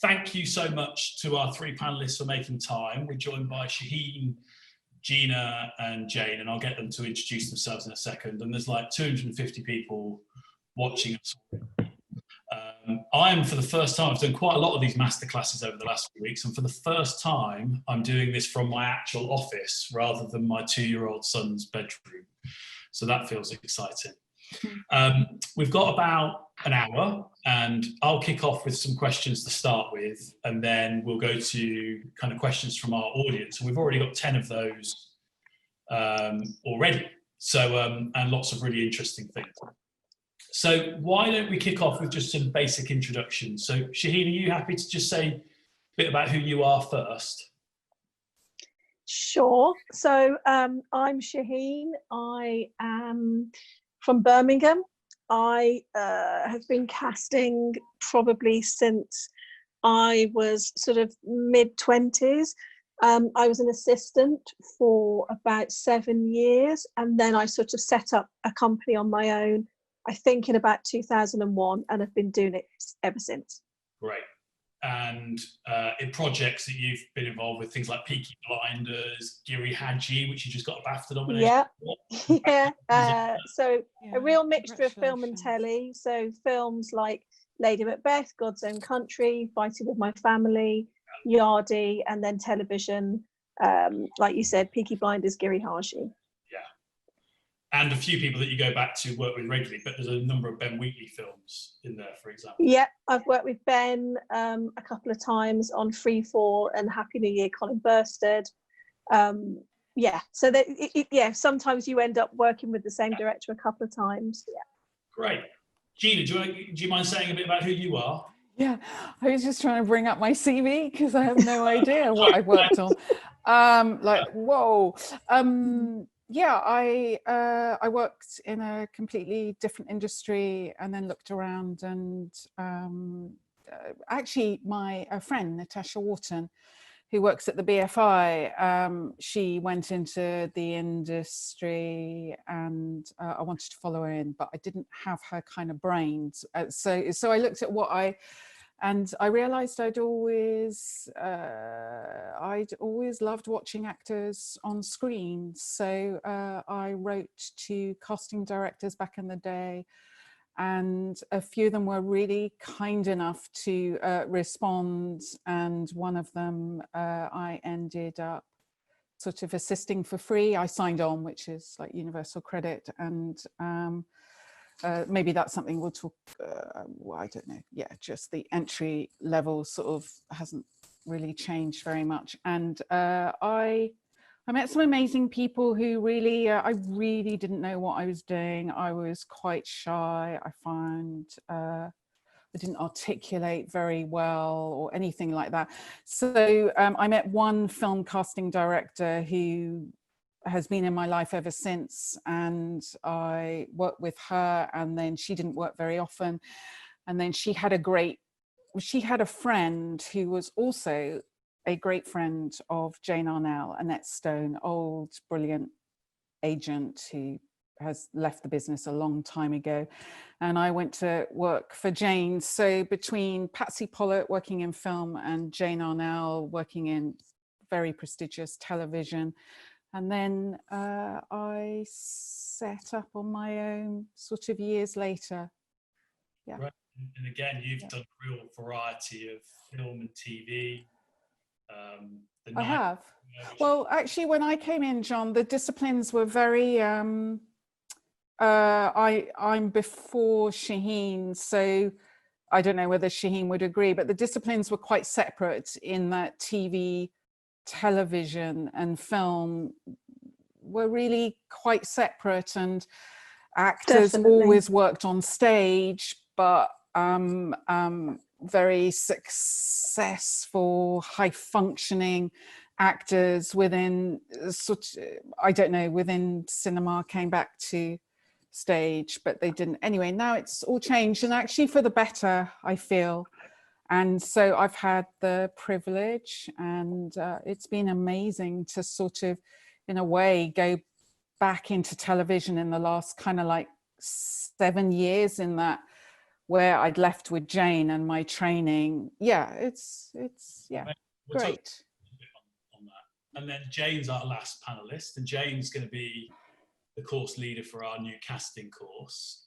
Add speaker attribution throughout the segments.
Speaker 1: thank you so much to our three panelists for making time. We're joined by Shaheen, Jina and Jane, and I'll get them to introduce themselves in a second. And there's like 250 people watching us. I'm, for the first time, I've done quite a lot of these masterclasses over the last few weeks, and for the first time, I'm doing this from my actual office rather than my 2-year-old son's bedroom. So that feels exciting. We've got about an hour, and I'll kick off with some questions to start with, and then we'll go to kind of questions from our audience. And we've already got 10 of those already. So, and lots of really interesting things. So why don't we kick off with just some basic introductions? So Shaheen, are you happy to just say a bit about who you are first?
Speaker 2: Sure. So I'm Shaheen. I am from Birmingham. I have been casting probably since I was sort of mid-20s. I was an assistant for about 7 years, and then I sort of set up a company on my own, I think in about 2001, and I've been doing it ever since.
Speaker 1: Great. And in projects that you've been involved with, things like Peaky Blinders, Giri Hadji, which you just got a BAFTA nomination for.
Speaker 2: Yeah. So a real mixture of film and telly. So films like Lady Macbeth, God's Own Country, Fighting with My Family, Yardie, and then television, like you said, Peaky Blinders, Giri Hadji.
Speaker 1: And a few people that you go back to work with regularly, but there's a number of Ben Wheatley films in there, for example. Yeah,
Speaker 2: I've worked with Ben a couple of times on Free For and Happy New Year, Colin Burstead. So that, sometimes you end up working with the same director a couple of times. Yeah.
Speaker 1: Great. Jina, do you mind saying a bit about who you are?
Speaker 3: Yeah, I was just trying to bring up my CV because I have no idea what I've worked on. Yeah, I worked in a completely different industry and then looked around, and actually my friend Natasha Wharton, who works at the BFI, she went into the industry, and I wanted to follow her in, but I didn't have her kind of brains. So I looked at and I realized I'd always loved watching actors on screen. So I wrote to casting directors back in the day, and a few of them were really kind enough to respond. And one of them, I ended up sort of assisting for free. I signed on, which is like universal credit. And maybe that's something we'll talk, I don't know. Yeah, just the entry level sort of hasn't really changed very much. And I met some amazing people who really, I really didn't know what I was doing. I was quite shy. I found I didn't articulate very well or anything like that. So I met one film casting director who has been in my life ever since, and I worked with her, and then she didn't work very often, and then she had a friend who was also a great friend of Jane Arnell, Annette Stone, old brilliant agent who has left the business a long time ago, and I went to work for Jane. So between Patsy Pollitt working in film and Jane Arnell working in very prestigious television, and then I set up on my own sort of years later. Yeah.
Speaker 1: Right. And again, you've done a real variety of film and TV.
Speaker 3: I have. Well, actually, when I came in, John, the disciplines were very, I'm before Shaheen, so I don't know whether Shaheen would agree, but the disciplines were quite separate in that TV, television and film were really quite separate, and actors always worked on stage, but very successful, high functioning actors within within cinema came back to stage, but they didn't. Anyway, now it's all changed, and actually for the better, I feel. And so I've had the privilege, and it's been amazing to sort of, in a way, go back into television in the last kind of like 7 years, in that where I'd left with Jane and my training. Yeah, it's great.
Speaker 1: On that. And then Jane's our last panelist, and Jane's going to be the course leader for our new casting course.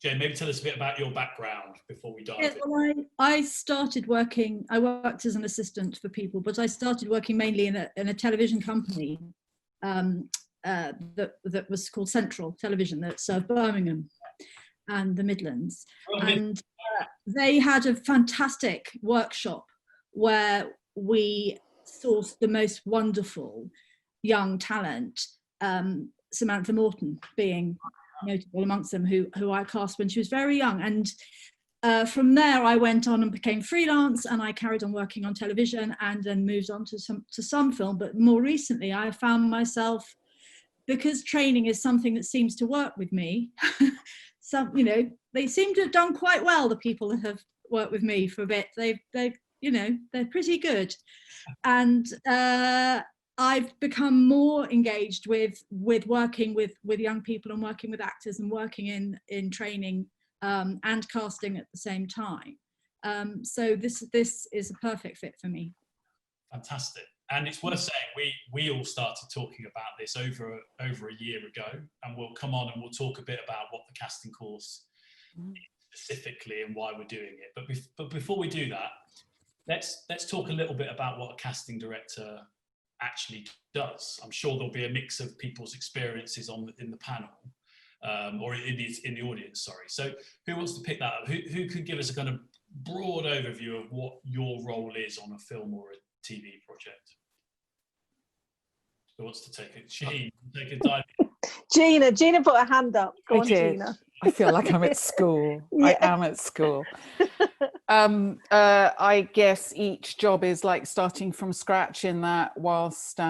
Speaker 1: Jane, maybe tell us a bit about your background before we dive in.
Speaker 4: Well, I started working, I worked as an assistant for people, but I started working mainly in a television company that was called Central Television, that served Birmingham and the Midlands. And they had a fantastic workshop where we sourced the most wonderful young talent, Samantha Morton being notable amongst them, who I cast when she was very young. And from there I went on and became freelance, and I carried on working on television and then moved on to some film. But more recently I found myself, because training is something that seems to work with me, they seem to have done quite well, the people that have worked with me for a bit. They're pretty good. And I've become more engaged with working with young people and working with actors and working in training and casting at the same time. So this is a perfect fit for me. Fantastic.
Speaker 1: And it's worth saying we all started talking about this over a year ago, and we'll come on and we'll talk a bit about what the casting course is specifically and why we're doing it. But before we do that, let's talk a little bit about what a casting director actually does. I'm sure there'll be a mix of people's experiences in the panel, or in the audience, sorry. So who wants to pick that up? Who could give us a kind of broad overview of what your role is on a film or a TV project? Who wants to take it? Shaheen, take a dive.
Speaker 2: Gina put her hand up. Go on, Gina.
Speaker 3: I feel like I'm at school.
Speaker 2: Yeah.
Speaker 3: I am at school. I guess each job is like starting from scratch in that, whilst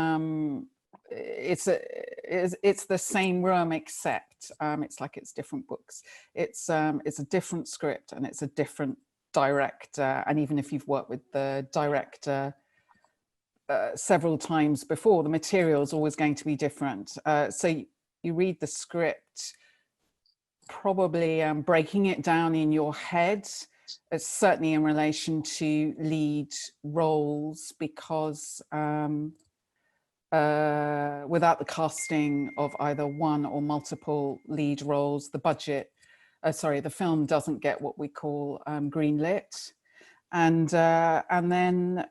Speaker 3: it's the same room, except it's like it's different books. It's a different script and it's a different director. And even if you've worked with the director several times before, the material is always going to be different. So you read the script, probably breaking it down in your head, certainly in relation to lead roles, because without the casting of either one or multiple lead roles, the film doesn't get what we call greenlit. And then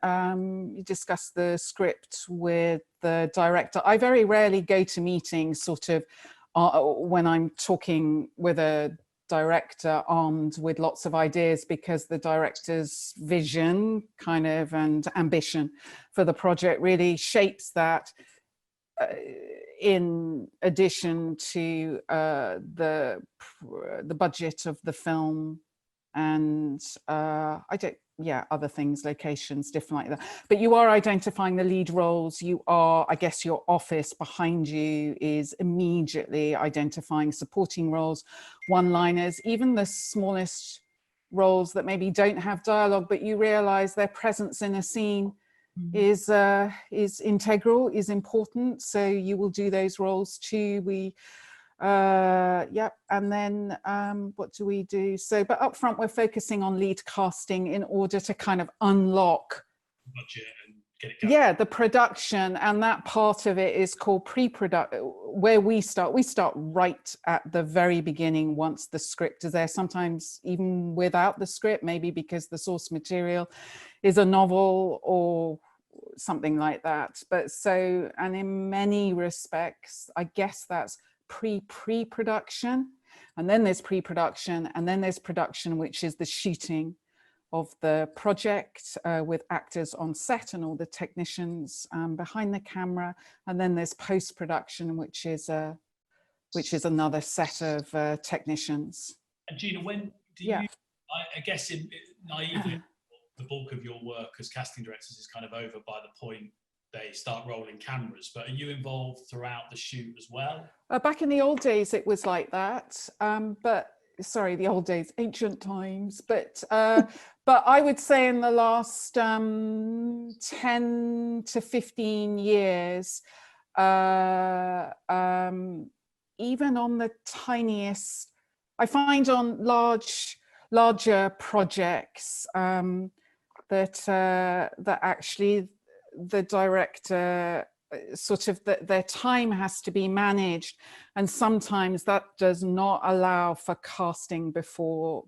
Speaker 3: you discuss the script with the director. I very rarely go to meetings sort of when I'm talking with a director armed with lots of ideas, because the director's vision kind of and ambition for the project really shapes that, in addition to the budget of the film and other things, locations, different like that. But you are identifying the lead roles. You are, I guess, your office behind you is immediately identifying supporting roles, one-liners, even the smallest roles that maybe don't have dialogue, but you realize their presence in a scene is integral, is important. So you will do those roles too. And then what do we do? So, but up front, we're focusing on lead casting in order to kind of unlock
Speaker 1: budget and get it going.
Speaker 3: Yeah, the production, and that part of it is called pre-production, where we start right at the very beginning once the script is there, sometimes even without the script, maybe because the source material is a novel or something like that. But so, and in many respects, I guess that's pre-production, and then there's pre-production, and then there's production, which is the shooting of the project with actors on set and all the technicians behind the camera, and then there's post-production, which is another set of technicians.
Speaker 1: And Gina, when do you? I guess naively, the bulk of your work as casting directors is kind of over by the point they start rolling cameras, but are you involved throughout the shoot as well?
Speaker 3: Back in the old days, it was like that. But sorry, the old days, ancient times. But I would say in the last 10 to 15 years, even on the tiniest I find on larger projects that actually the director sort of their time has to be managed, and sometimes that does not allow for casting before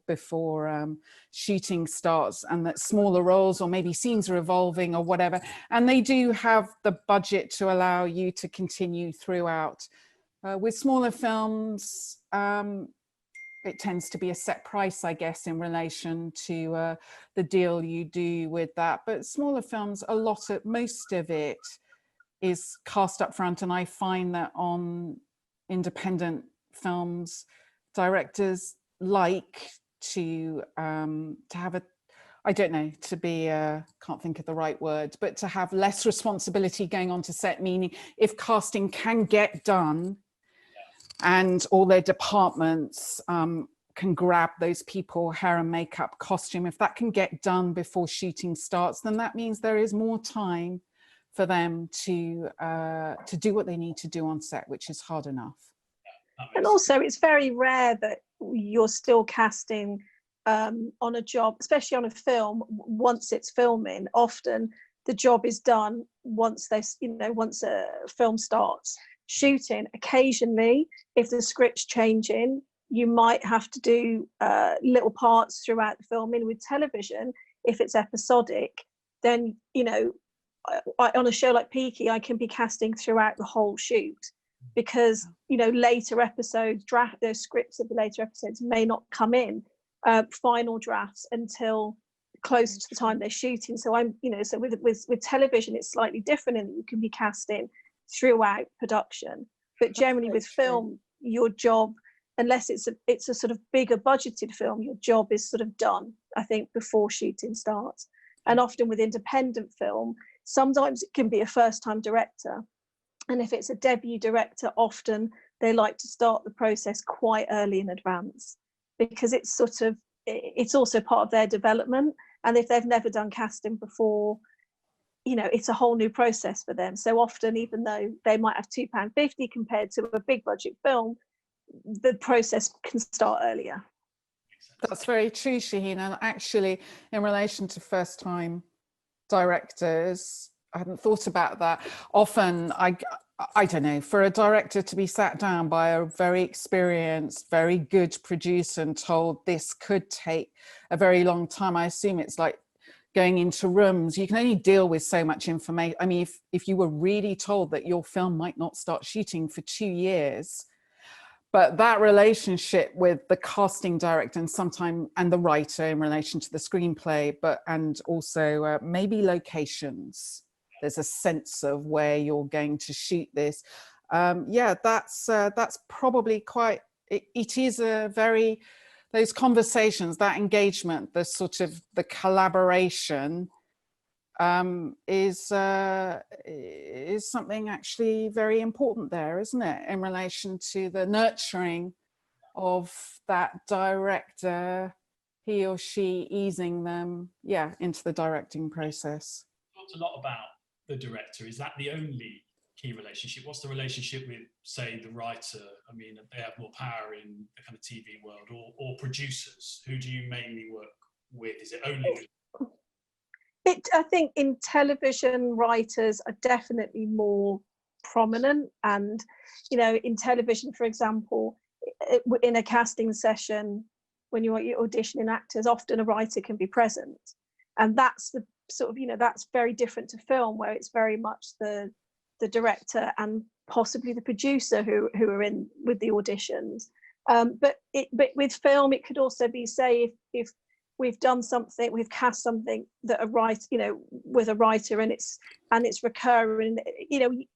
Speaker 3: shooting starts, and that smaller roles or maybe scenes are evolving or whatever, and they do have the budget to allow you to continue throughout. With smaller films, it tends to be a set price, I guess, in relation to the deal you do with that. But smaller films, most of it is cast up front, and I find that on independent films, directors like to have I don't know, to be, can't think of the right word, but to have less responsibility going on to set, meaning if casting can get done and all their departments can grab those people, hair and makeup, costume, if that can get done before shooting starts, then that means there is more time for them to do what they need to do on set, which is hard enough.
Speaker 2: And also, it's very rare that you're still casting on a job, especially on a film, once it's filming. Often the job is done once once a film starts shooting. Occasionally, if the script's changing, you might have to do little parts throughout the filming. With television, if it's episodic, then on a show like Peaky, I can be casting throughout the whole shoot, because later episodes, those scripts of the later episodes may not come in final drafts until close to the time they're shooting. So so with television, it's slightly different in that you can be casting throughout production, but generally with film, your job, unless it's a sort of bigger budgeted film, your job is sort of done, I think, before shooting starts. And often with independent film, sometimes it can be a first-time director, and if it's a debut director, often they like to start the process quite early in advance, because it's also part of their development. And if they've never done casting before, it's a whole new process for them. So often, even though they might have £2.50 compared to a big budget film, the process can start earlier.
Speaker 3: That's very true, Shaheen. And actually, in relation to first-time directors, I hadn't thought about that. Often, I don't know, for a director to be sat down by a very experienced, very good producer and told this could take a very long time, I assume it's like going into rooms. You can only deal with so much information. I mean, if you were really told that your film might not start shooting for 2 years, but that relationship with the casting director and the writer in relation to the screenplay, and also maybe locations. There's a sense of where you're going to shoot this. That's probably quite. It is a very, those conversations, that engagement, the sort of the collaboration is something actually very important there, isn't it, in relation to the nurturing of that director, he or she easing them into the directing process.
Speaker 1: Talked a lot about the director. Is that the only key relationship? What's the relationship with, say, the writer? I mean, they have more power in the kind of TV world, or producers. Who do you mainly work with? Is it only?
Speaker 2: I think in television, writers are definitely more prominent, and in television, for example, in a casting session, when you're auditioning actors, often a writer can be present, and that's the sort of that's very different to film, where it's very much the director and possibly the producer who are in with the auditions. But with film, it could also be, say, if we've done something, we've cast something that a writer, with a writer, and it's recurring.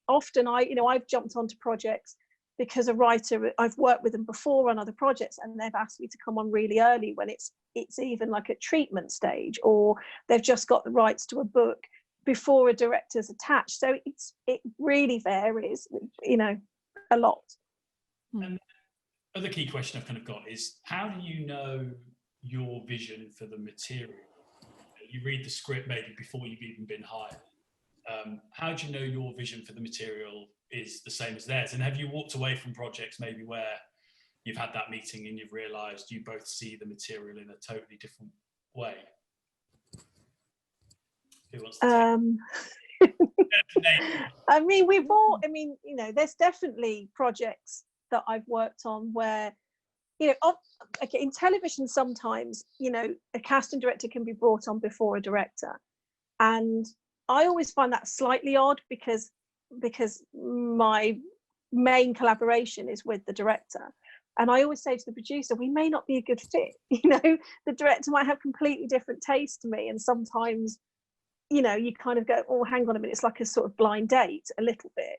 Speaker 2: Often I've jumped onto projects because a writer, I've worked with them before on other projects, and they've asked me to come on really early when it's even like a treatment stage, or they've just got the rights to a book before a director's attached. So it really varies, a lot.
Speaker 1: And the other key question I've kind of got is, how do you know your vision for the material? You read the script maybe before you've even been hired. How do you know your vision for the material is the same as theirs? And have you walked away from projects maybe where you've had that meeting and you've realised you both see the material in a totally different way? Who wants to
Speaker 2: I mean, we've all, I mean, you know, there's definitely projects that I've worked on where, you know, okay, in television sometimes, you know, a casting director can be brought on before a director. And I always find that slightly odd because my main collaboration is with the director. And I always say to the producer, we may not be a good fit. You know, the director might have completely different taste to me. And sometimes, you know, you kind of go, oh, hang on a minute, it's like a sort of blind date a little bit.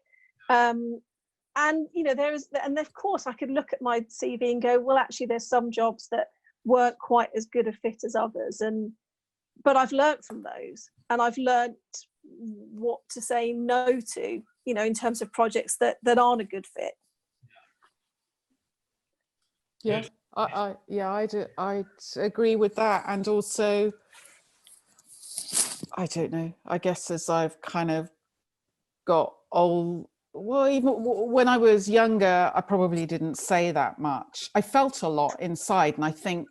Speaker 2: And, you know, and of course I could look at my CV and go, well, actually, there's some jobs that weren't quite as good a fit as others. But I've learned from those, and I've learned what to say no to, you know, in terms of projects that aren't a good fit.
Speaker 3: Yeah, I agree with that. And also, I don't know, I guess as I've kind of got old, well, even when I was younger, I probably didn't say that much. I felt a lot inside, and I think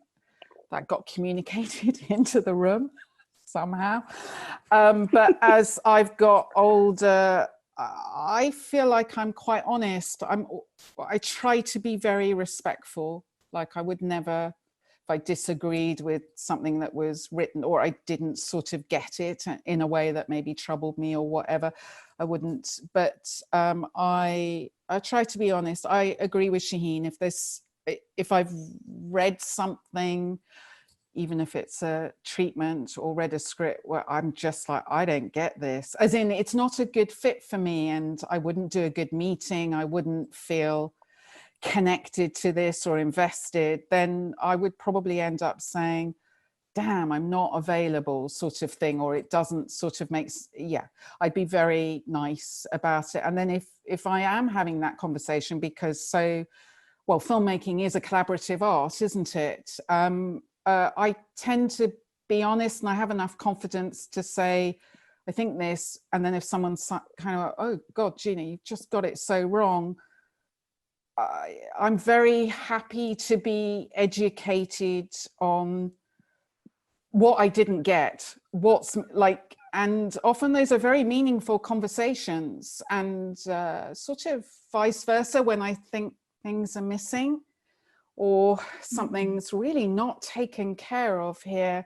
Speaker 3: that got communicated into the room somehow. But as I've got older, I feel like I'm quite honest. I try to be very respectful. Like I would never, if I disagreed with something that was written or I didn't sort of get it in a way that maybe troubled me or whatever, I wouldn't. But I try to be honest. I agree with Shaheen. If I've read something, even if it's a treatment or read a script where I'm just like, I don't get this, as in it's not a good fit for me, and I wouldn't do a good meeting, I wouldn't feel connected to this or invested, then I would probably end up saying, damn, I'm not available, sort of thing, or it doesn't sort of make, yeah, I'd be very nice about it. And then if I am having that conversation, because well, filmmaking is a collaborative art, isn't it? I tend to be honest, and I have enough confidence to say, I think this, and then if someone's kind of, oh God, Gina, you've just got it so wrong, I'm very happy to be educated on what I didn't get, what's like, and often those are very meaningful conversations, and sort of vice versa when I think things are missing or something's really not taken care of here.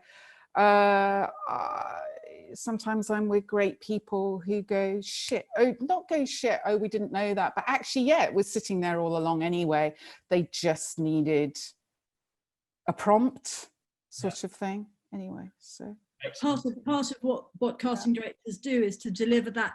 Speaker 3: Sometimes I'm with great people who go, shit, oh, not go shit, oh, we didn't know that, but actually, yeah, it was sitting there all along anyway. They just needed a prompt sort of thing. Anyway, so.
Speaker 4: Part of what casting directors do is to deliver that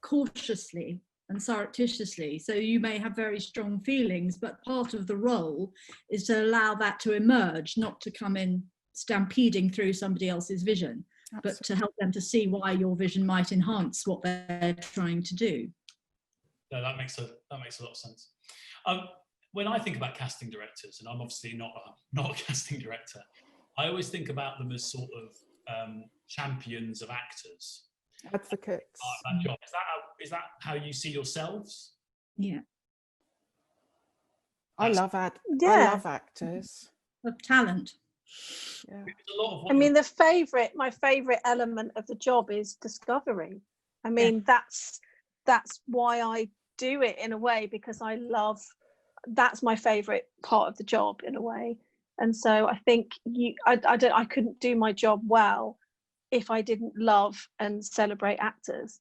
Speaker 4: cautiously and surreptitiously. So you may have very strong feelings, but part of the role is to allow that to emerge, not to come in stampeding through somebody else's vision, Absolutely. But to help them to see why your vision might enhance what they're trying to do.
Speaker 1: No, that makes a lot of sense. When I think about casting directors, and I'm obviously not a casting director, I always think about them as sort of champions of actors.
Speaker 3: Advocates.
Speaker 1: That job. Is that how you see yourselves?
Speaker 4: Yeah.
Speaker 3: I love actors.
Speaker 4: Of talent.
Speaker 3: Yeah.
Speaker 2: I mean, my favorite element of the job is discovery. I mean, that's why I do it in a way, because that's my favorite part of the job in a way. And so I think I couldn't do my job well if I didn't love and celebrate actors.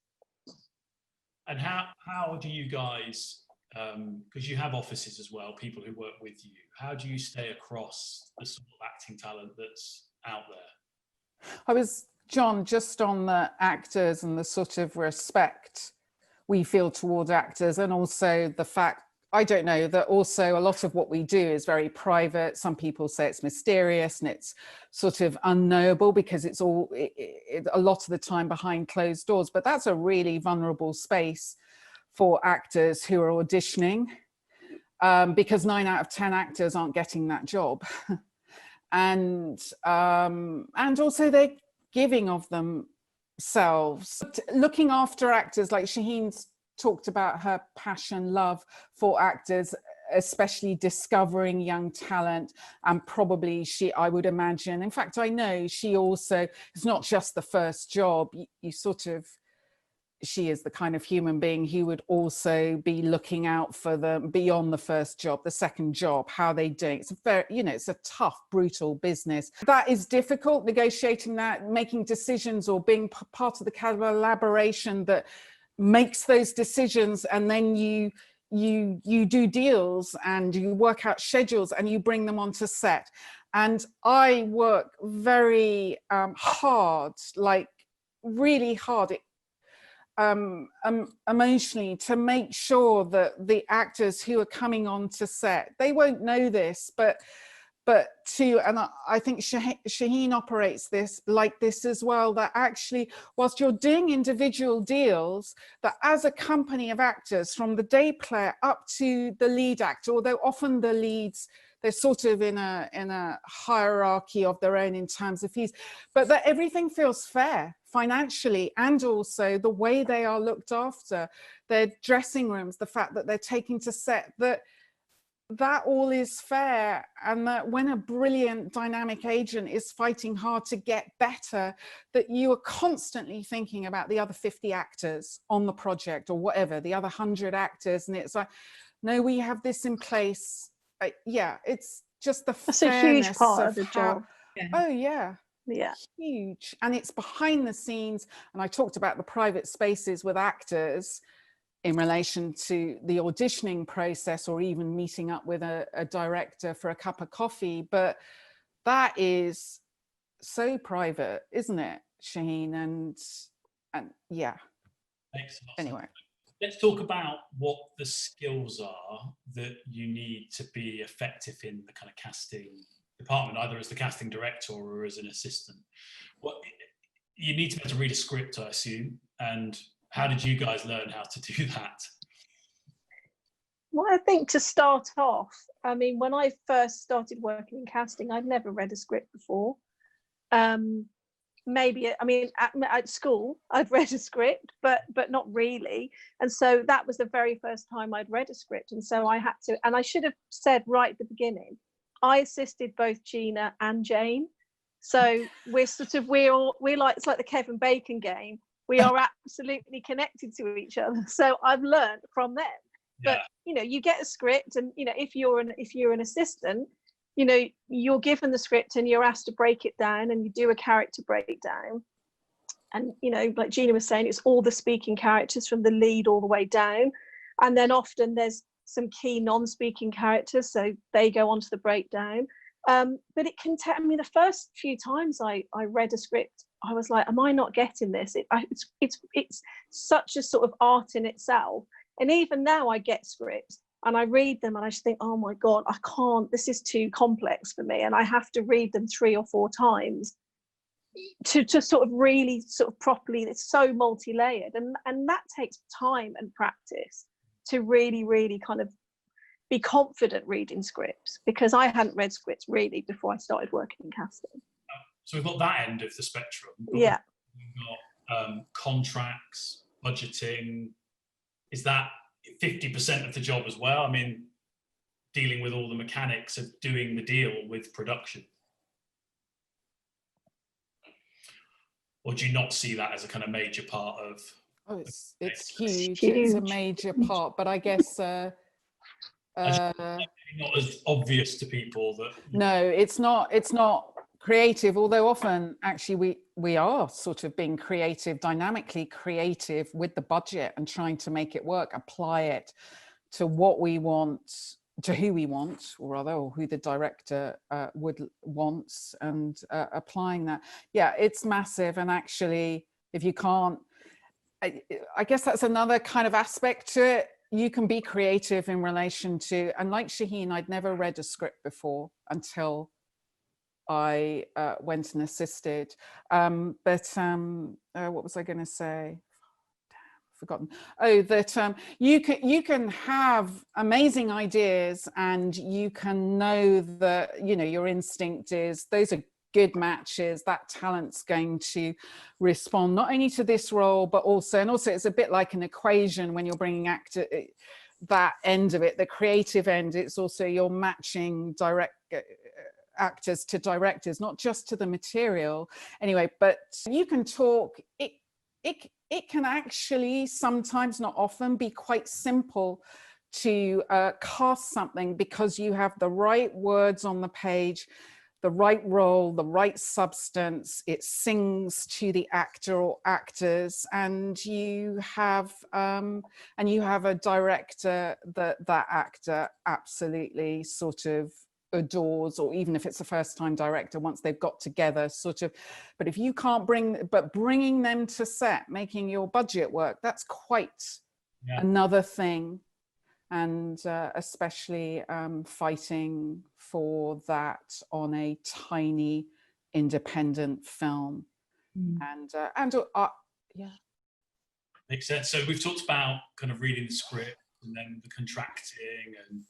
Speaker 2: And
Speaker 1: how do you guys, because you have offices as well, people who work with you, how do you stay across the sort of acting talent that's out there?
Speaker 3: I was, John, just on the actors and the sort of respect we feel toward actors, and also the fact, I don't know, that also a lot of what we do is very private. Some people say it's mysterious and it's sort of unknowable because it's all, a lot of the time behind closed doors, but that's a really vulnerable space for actors who are auditioning, because 9 out of 10 actors aren't getting that job. And also they're giving of themselves. Looking after actors, like Shaheen's talked about her passion, love for actors. especially discovering young talent. And probably I would imagine, in fact, I know she also, it's not just the first job, you sort of, she is the kind of human being who would also be looking out for them beyond the first job, the second job, how they doing. It's a very, it's a tough, brutal business. That is difficult, negotiating that, making decisions, or being part of the collaboration that makes those decisions, and then you do deals and you work out schedules and you bring them onto set. And I work very hard, like really hard, emotionally, to make sure that the actors who are coming onto set, they won't know this, but and I think Shaheen operates this like this as well, that actually, whilst you're doing individual deals, that as a company of actors, from the day player up to the lead actor, although often the leads, they're sort of in a hierarchy of their own in terms of fees, but that everything feels fair financially, and also the way they are looked after, their dressing rooms, the fact that they're taken to set, that all is fair. And that when a brilliant dynamic agent is fighting hard to get better, that you are constantly thinking about the other 50 actors on the project, or whatever, the other 100 actors, and it's like, no, we have this in place. Yeah, it's just the
Speaker 2: That's
Speaker 3: fairness
Speaker 2: a huge part of the job.
Speaker 3: Oh yeah, huge. And it's behind the scenes. And I talked about the private spaces with actors in relation to the auditioning process, or even meeting up with a director for a cup of coffee, but that is so private, isn't it, Shaheen? And yeah. Anyway,
Speaker 1: let's talk about what the skills are that you need to be effective in the kind of casting department, either as the casting director or as an assistant. What you need to be able to read a script, I assume, and how did you guys learn how to do that?
Speaker 2: Well, I think to start off, I mean, when I first started working in casting, I'd never read a script before. Maybe, I mean, at school, I'd read a script, but not really. And so that was the very first time I'd read a script. And so I had to, and I should have said right at the beginning, I assisted both Jina and Jane. So we're like, it's like the Kevin Bacon game. We are absolutely connected to each other. So I've learned from them. But you get a script, and if you're an assistant, you're given the script and you're asked to break it down, and you do a character breakdown. And like Jina was saying, it's all the speaking characters from the lead all the way down, and then often there's some key non-speaking characters, so they go onto the breakdown. But it can I mean, the first few times I read a script, I was like, am I not getting this? It's such a sort of art in itself. And even now I get scripts and I read them and I just think, oh my God, I can't, this is too complex for me. And I have to read them 3 or 4 times to sort of really sort of properly, it's so multi-layered. And that takes time and practice to really, really kind of be confident reading scripts, because I hadn't read scripts really before I started working in casting.
Speaker 1: So we've got that end of the spectrum.
Speaker 2: Yeah.
Speaker 1: We've got contracts, budgeting. Is that 50% of the job as well? I mean, dealing with all the mechanics of doing the deal with production. Or do you not see that as a kind of major part of?
Speaker 3: Oh, it's huge. It's a major part, but I guess
Speaker 1: not as obvious to people that.
Speaker 3: No, it's not creative, although often actually we are sort of being creative, dynamically creative with the budget and trying to make it work, apply it to what we want, to who we want, or rather, or who the director wants, and applying that. Yeah, it's massive. And actually, if you can't, I guess that's another kind of aspect to it. You can be creative in relation to, and like Shaheen, I'd never read a script before until I went and assisted. What was I going to say? Forgotten. Oh, that you can have amazing ideas, and you can know that your instinct is those are good matches, that talent's going to respond not only to this role but also, and also it's a bit like an equation when you're bringing that end of it, the creative end. It's also you're matching actors to directors, not just to the material. Anyway, but you can talk. It can actually sometimes, not often, be quite simple to cast something because you have the right words on the page, the right role, the right substance. It sings to the actor or actors, and you have a director that actor absolutely sort of adores, or even if it's a first-time director, once they've got together, sort of. But if you can't bringing them to set, making your budget work, that's quite another thing. And especially fighting for that on a tiny independent film. Yeah,
Speaker 1: makes sense. So we've talked about kind of reading the script and then the contracting and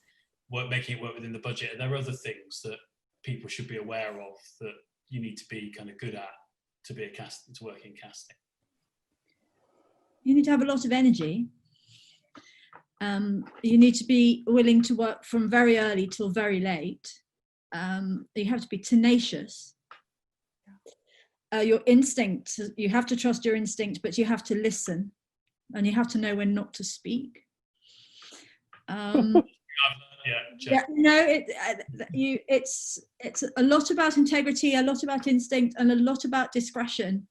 Speaker 1: making it work within the budget. Are there other things that people should be aware of that you need to be kind of good at to work in casting?
Speaker 4: You need to have a lot of energy. You need to be willing to work from very early till very late. You have to be tenacious. Your instinct, you have to trust your instinct, but you have to listen, and you have to know when not to speak. It's a lot about integrity, a lot about instinct, and a lot about discretion,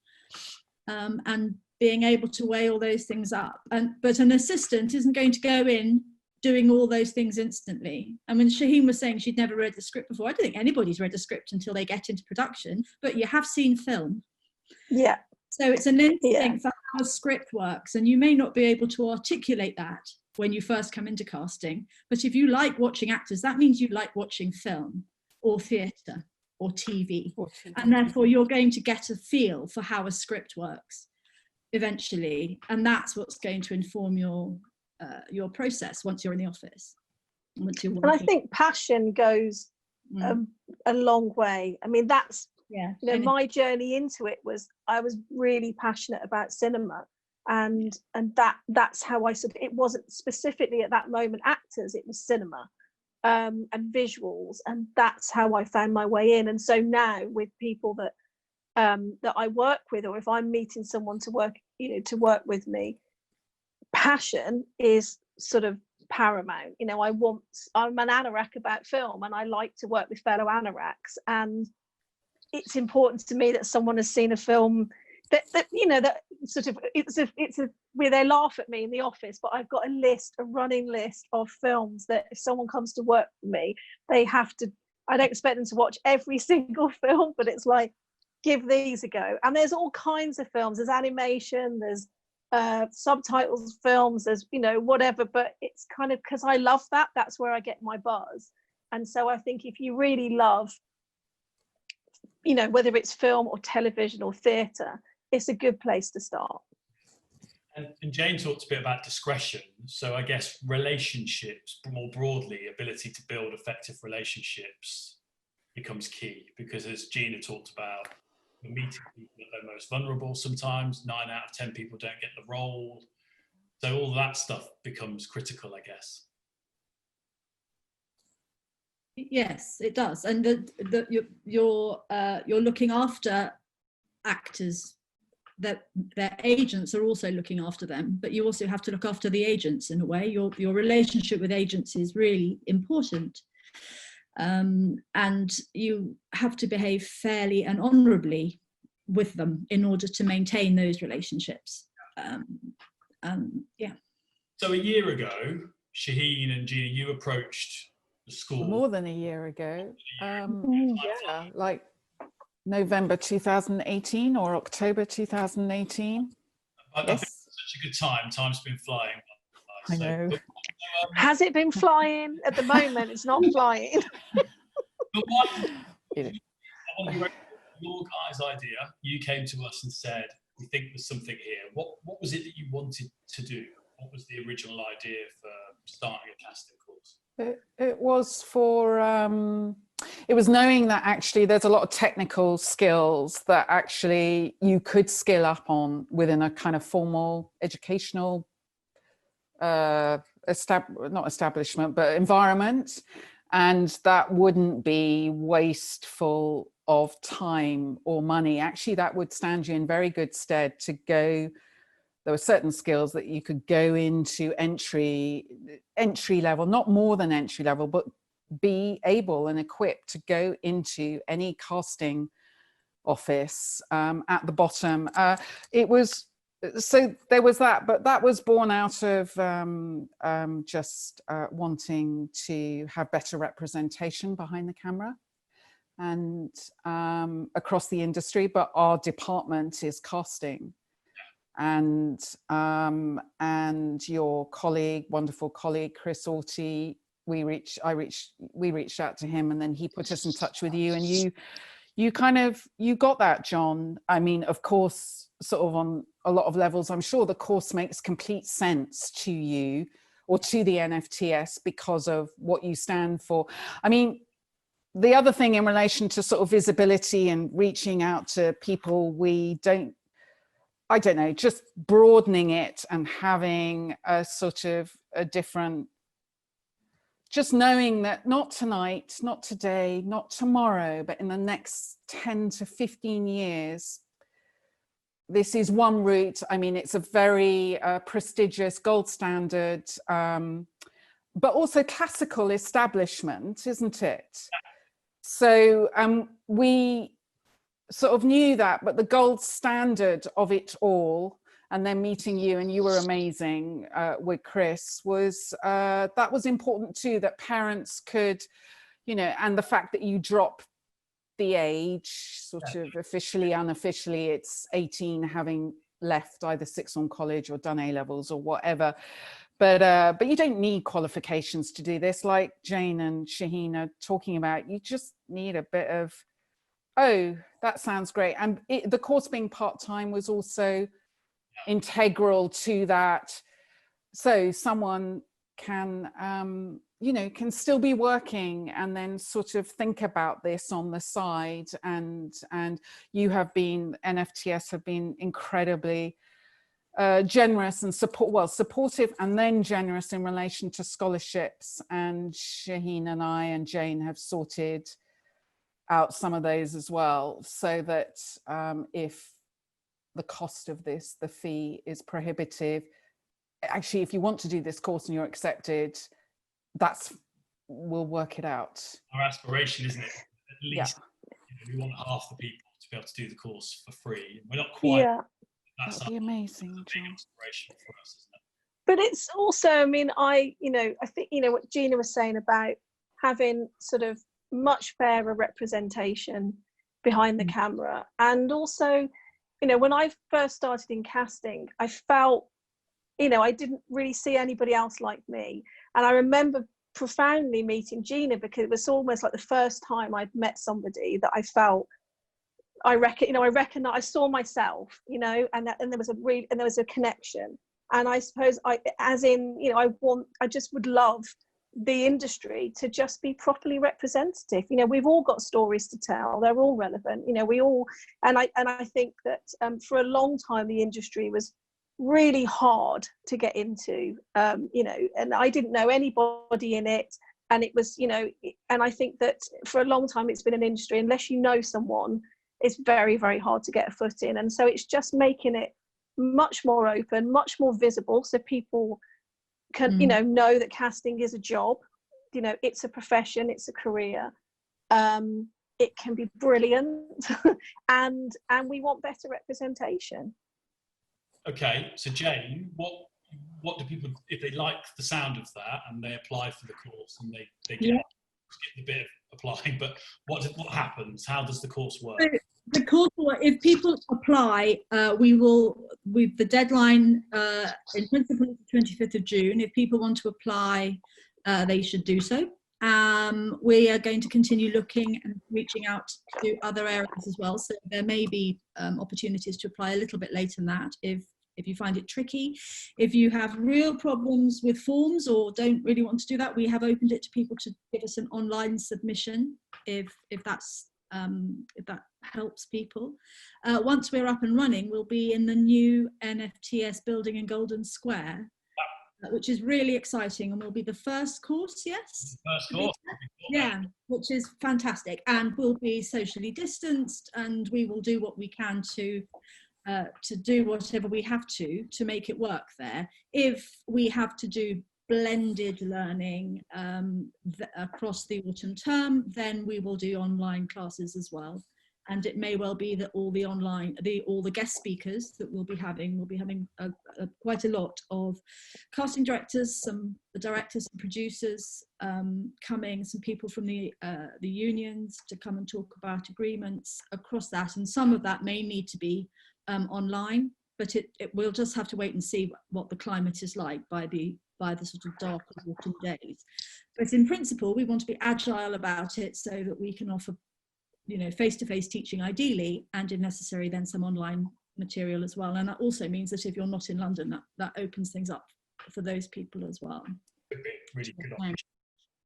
Speaker 4: and being able to weigh all those things up. But an assistant isn't going to go in doing all those things instantly. I mean, Shaheen was saying she'd never read the script before. I don't think anybody's read a script until they get into production, but you have seen film.
Speaker 2: Yeah.
Speaker 4: So it's an instinct for how a script works, and you may not be able to articulate that when you first come into casting, but if you like watching actors, that means you like watching film or theatre or TV. And therefore you're going to get a feel for how a script works eventually, and that's what's going to inform your process once you're in the office. And
Speaker 2: I think passion goes a long way. I mean, that's my journey into it was I was really passionate about cinema, and that's how I sort of, it wasn't specifically at that moment actors, it was cinema and visuals, and that's how I found my way in. And so now with people that I work with, or if I'm meeting someone to work with me, passion is sort of paramount. I'm an anorak about film, and I like to work with fellow anoraks, and it's important to me that someone has seen a film that sort of, it's a where they laugh at me in the office, but I've got a running list of films that if someone comes to work for me, they have to, I don't expect them to watch every single film, but it's like, give these a go. And there's all kinds of films, there's animation, there's subtitles films, there's whatever, but it's kind of, because I love that's where I get my buzz. And so I think if you really love, whether it's film or television or theatre, it's a good place to start.
Speaker 1: And Jane talked a bit about discretion. So I guess relationships, more broadly, ability to build effective relationships becomes key, because as Jina talked about, you're meeting people at their most vulnerable sometimes. 9 out of 10 people don't get the role. So all that stuff becomes critical, I guess.
Speaker 4: Yes, it does. And you're looking after actors, that their agents are also looking after them, but you also have to look after the agents in a way. Your relationship with agents is really important. And you have to behave fairly and honorably with them in order to maintain those relationships.
Speaker 1: So a year ago, Shaheen and Jina, you approached the school.
Speaker 3: More than a year ago. Like November 2018 or October 2018.
Speaker 1: I think it's such a good time. Time's been flying.
Speaker 3: I know.
Speaker 2: Has it been flying? At the moment, it's not flying.
Speaker 1: Your guys' idea, you came to us and said, we think there's something here. What was it that you wanted to do? What was the original idea for starting a casting course?
Speaker 3: It was for, it was knowing that actually there's a lot of technical skills that actually you could skill up on within a kind of formal educational not establishment, but environment, and that wouldn't be wasteful of time or money. Actually, that would stand you in very good stead to go. There were certain skills that you could go into entry level, not more than entry level, but be able and equipped to go into any casting office at the bottom. So there was that, but that was born out of just wanting to have better representation behind the camera and across the industry. But our department is casting, and your colleague, wonderful colleague, Chris Orty, we reached out to him, and then he put us in touch with you, and you got that, Jon. I mean, of course, sort of on a lot of levels, I'm sure the course makes complete sense to you or to the NFTS because of what you stand for. I mean, the other thing in relation to sort of visibility and reaching out to people I don't know, just broadening it and having a sort of a different, just knowing that not tonight, not today, not tomorrow, but in the next 10 to 15 years, this is one route. I mean, it's a very prestigious gold standard, but also classical establishment, isn't it? So we sort of knew that, but the gold standard of it all, and then meeting you, and you were amazing with Chris, was that was important too, that parents could, you know, and the fact that you drop the age, sort of officially, unofficially, it's 18, having left either sixth form college or done A-levels or whatever. But you don't need qualifications to do this, like Jane and Shaheen are talking about. You just need a bit of, oh, that sounds great. And the course being part-time was also integral to that. So someone can, you know, can still be working and then sort of think about this on the side. And you have been, NFTS have been incredibly generous and supportive and then generous in relation to scholarships. And Shaheen and I and Jane have sorted out some of those as well, so that if the cost of this, the fee is prohibitive, actually, if you want to do this course and you're accepted, we'll work it out.
Speaker 1: Our aspiration, isn't it? At least we want half the people to be able to do the course for free. We're not quite.
Speaker 2: Yeah.
Speaker 3: That'd be amazing.
Speaker 1: That's a big inspiration for us, isn't it?
Speaker 2: But it's also, I mean, I think, you know, what Jina was saying about having sort of much fairer representation behind the camera. And also, you know, when I first started in casting, I felt, you know, I didn't really see anybody else like me. And I remember profoundly meeting Jina, because it was almost like the first time I'd met somebody that I felt, I reckon I saw myself, you know, and there was a connection. And I suppose I just would love the industry to just be properly representative. You know, we've all got stories to tell, they're all relevant, you know, and I think that for a long time the industry was really hard to get into, you know, and I didn't know anybody in it, and it was, you know, and I think that for a long time it's been an industry, unless you know someone, it's very, very hard to get a foot in. And so it's just making it much more open, much more visible, so people can, you know that casting is a job, you know, it's a profession, it's a career, it can be brilliant, and we want better representation.
Speaker 1: Okay, so Jane, what do people, if they like the sound of that and they apply for the course and they get the bit of applying, but what happens? How does the course work?
Speaker 4: So the course, if people apply, with the deadline in principle is the 25th of June. If people want to apply, they should do so. We are going to continue looking and reaching out to other areas as well. So there may be opportunities to apply a little bit later than that if you find it tricky. If you have real problems with forms or don't really want to do that, we have opened it to people to give us an online submission if that helps people. Once we're up and running, we'll be in the new NFTS building in Golden Square which is really exciting, and will be the first course, yes?
Speaker 1: First course.
Speaker 4: Yeah, which is fantastic, and will be socially distanced, and we will do what we can to do whatever we have to make it work there. If we have to do blended learning across the autumn term, then we will do online classes as well. And it may well be that all the guest speakers that we'll be having quite a lot of casting directors, some directors and producers coming, some people from the unions to come and talk about agreements across that. And some of that may need to be online, but we'll just have to wait and see what the climate is like by the sort of dark autumn days. But in principle, we want to be agile about it so that we can offer, you know, face-to-face teaching ideally, and if necessary then some online material as well. And that also means that if you're not in London, that opens things up for those people as well.
Speaker 1: Really good option.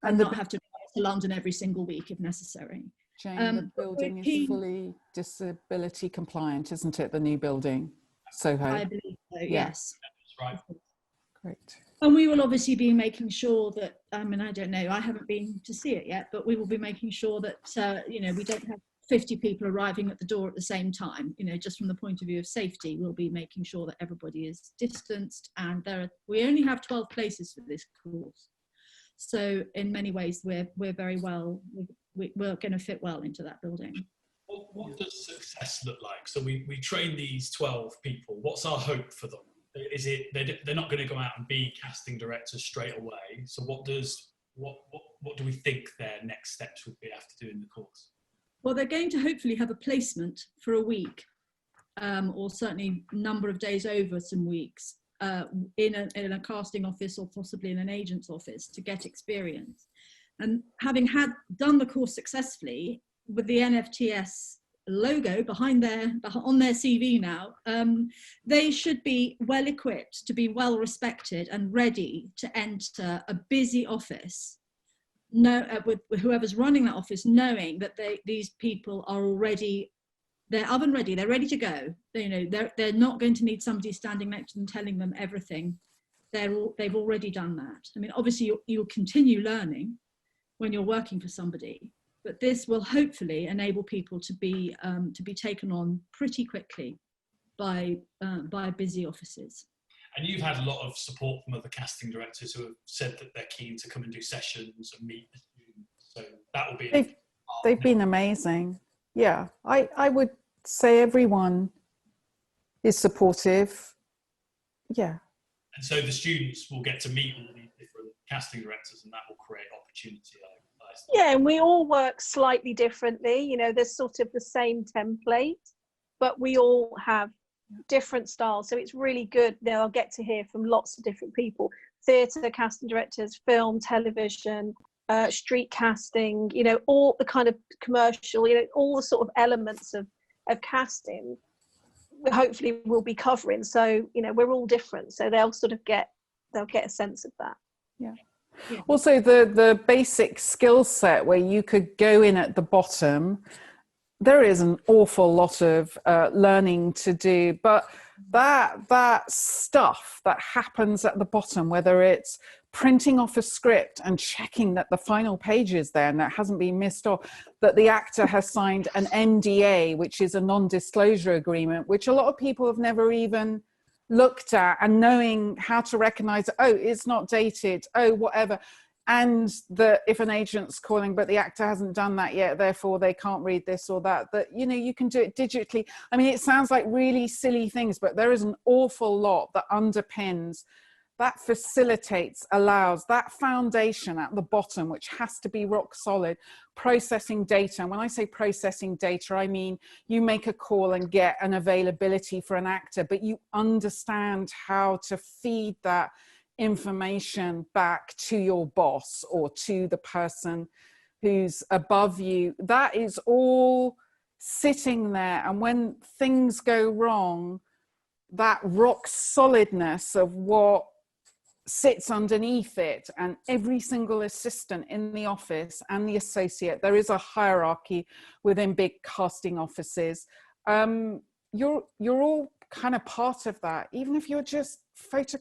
Speaker 4: And not have to go to London every single week if necessary.
Speaker 3: Jane, the building is fully disability compliant, isn't it, the new building? Soho.
Speaker 4: I believe so, yes.
Speaker 1: That's right.
Speaker 3: Great.
Speaker 4: And we will obviously be making sure that, I mean, I don't know, I haven't been to see it yet, but we will be making sure that, you know, we don't have 50 people arriving at the door at the same time. You know, just from the point of view of safety, we'll be making sure that everybody is distanced, and we only have 12 places for this course. So in many ways, we're very well, we're going to fit well into that building.
Speaker 1: What does success look like? So we train these 12 people. What's our hope for them? Is it they're not going to go out and be casting directors straight away? So what do we think their next steps would be after doing the course?
Speaker 4: Well, they're going to hopefully have a placement for a week, or certainly a number of days over some weeks, in a casting office or possibly in an agent's office to get experience. And having done the course successfully with the NFTS logo on their CV now, they should be well equipped to be well respected and ready to enter a busy office. With whoever's running that office, knowing that these people are already, they're oven ready, they're ready to go. You know, they're not going to need somebody standing next to them telling them everything. They've already done that. I mean, obviously you'll continue learning when you're working for somebody, but this will hopefully enable people to be taken on pretty quickly by busy offices.
Speaker 1: And you've had a lot of support from other casting directors who have said that they're keen to come and do sessions and meet the students. So that will be...
Speaker 3: They've been amazing. Yeah, I would say everyone is supportive. Yeah.
Speaker 1: And so the students will get to meet all these different casting directors, and that will create opportunity.
Speaker 2: Yeah, and we all work slightly differently. You know, there's sort of the same template, but we all have different styles. So it's really good. I'll get to hear from lots of different people: theatre casting directors, film, television, street casting. You know, all the kind of commercial. You know, all the sort of elements of casting. Hopefully, we'll be covering. So you know, we're all different. So they'll get a sense of that.
Speaker 3: Yeah. Yeah. Also, the basic skill set where you could go in at the bottom, there is an awful lot of learning to do, but that stuff that happens at the bottom, whether it's printing off a script and checking that the final page is there and that hasn't been missed off, that the actor has signed an NDA, which is a non-disclosure agreement, which a lot of people have never even looked at, and knowing how to recognize, oh, it's not dated, oh, whatever. And that if an agent's calling, but the actor hasn't done that yet, therefore they can't read this or that, you know, you can do it digitally. I mean, it sounds like really silly things, but there is an awful lot that underpins, that facilitates, allows that foundation at the bottom, which has to be rock solid, processing data. And when I say processing data, I mean, you make a call and get an availability for an actor, but you understand how to feed that information back to your boss or to the person who's above you. That is all sitting there. And when things go wrong, that rock solidness of what sits underneath it, and every single assistant in the office and the associate, there is a hierarchy within big casting offices. You're all kind of part of that, even if you're just print,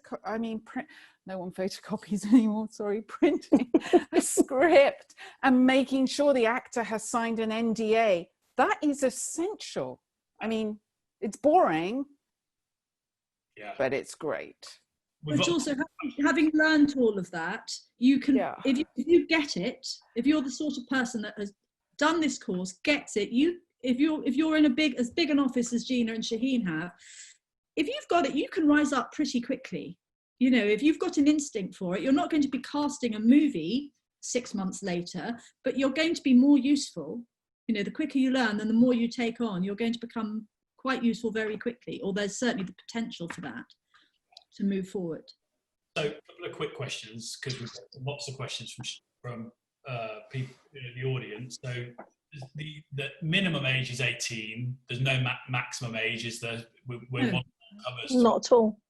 Speaker 3: no one photocopies anymore, sorry, printing a script and making sure the actor has signed an NDA. That is essential. I mean, it's boring, but it's great.
Speaker 4: But also, having learned all of that, you can, if you get it, if you're the sort of person that has done this course, gets it, if you're in as big an office as Jina and Shaheen have, if you've got it, you can rise up pretty quickly. You know, if you've got an instinct for it, you're not going to be casting a movie 6 months later, but you're going to be more useful. You know, the quicker you learn, then the more you take on, you're going to become quite useful very quickly, or there's certainly the potential for that to move forward.
Speaker 1: So a couple of quick questions, because we've got lots of questions from people in the audience. So the minimum age is 18. There's no maximum age. Is there?
Speaker 2: No. Not at all.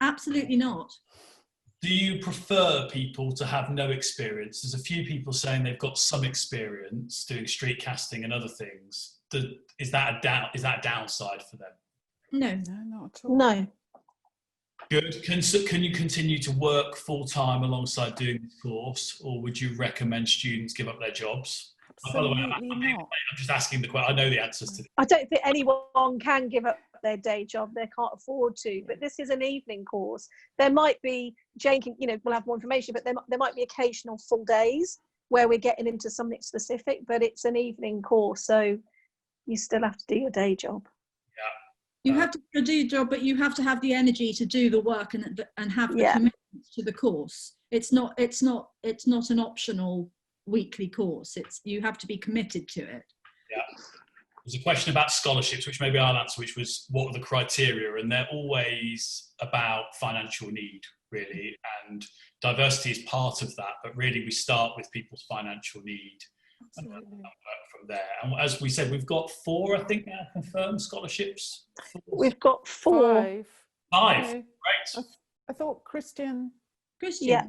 Speaker 4: Absolutely not.
Speaker 1: Do you prefer people to have no experience? There's a few people saying they've got some experience doing street casting and other things. Is that a downside for them?
Speaker 4: No,
Speaker 3: not at all.
Speaker 2: No.
Speaker 1: Good. Can you continue to work full-time alongside doing this course, or would you recommend students give up their jobs? By the way, I'm just asking the question. I know the answers to this.
Speaker 2: I don't think anyone can give up their day job. They can't afford to. But this is an evening course. There might be, Jane can, we'll have more information, but there might be occasional full days where we're getting into something specific, but it's an evening course, so you still have to do your day job.
Speaker 4: You have to do your job, but you have to have the energy to do the work and have the commitment to the course. It's not an optional weekly course. You have to be committed to it.
Speaker 1: Yeah. There's a question about scholarships, which maybe I'll answer, which was what are the criteria? And they're always about financial need, really. And diversity is part of that. But really, we start with people's financial need. And work from there. And as we said, we've got 4, I think, now confirmed scholarships.
Speaker 2: We've got 4.
Speaker 1: 5.
Speaker 3: Okay.
Speaker 1: Great.
Speaker 3: I thought Christian.
Speaker 2: Yeah.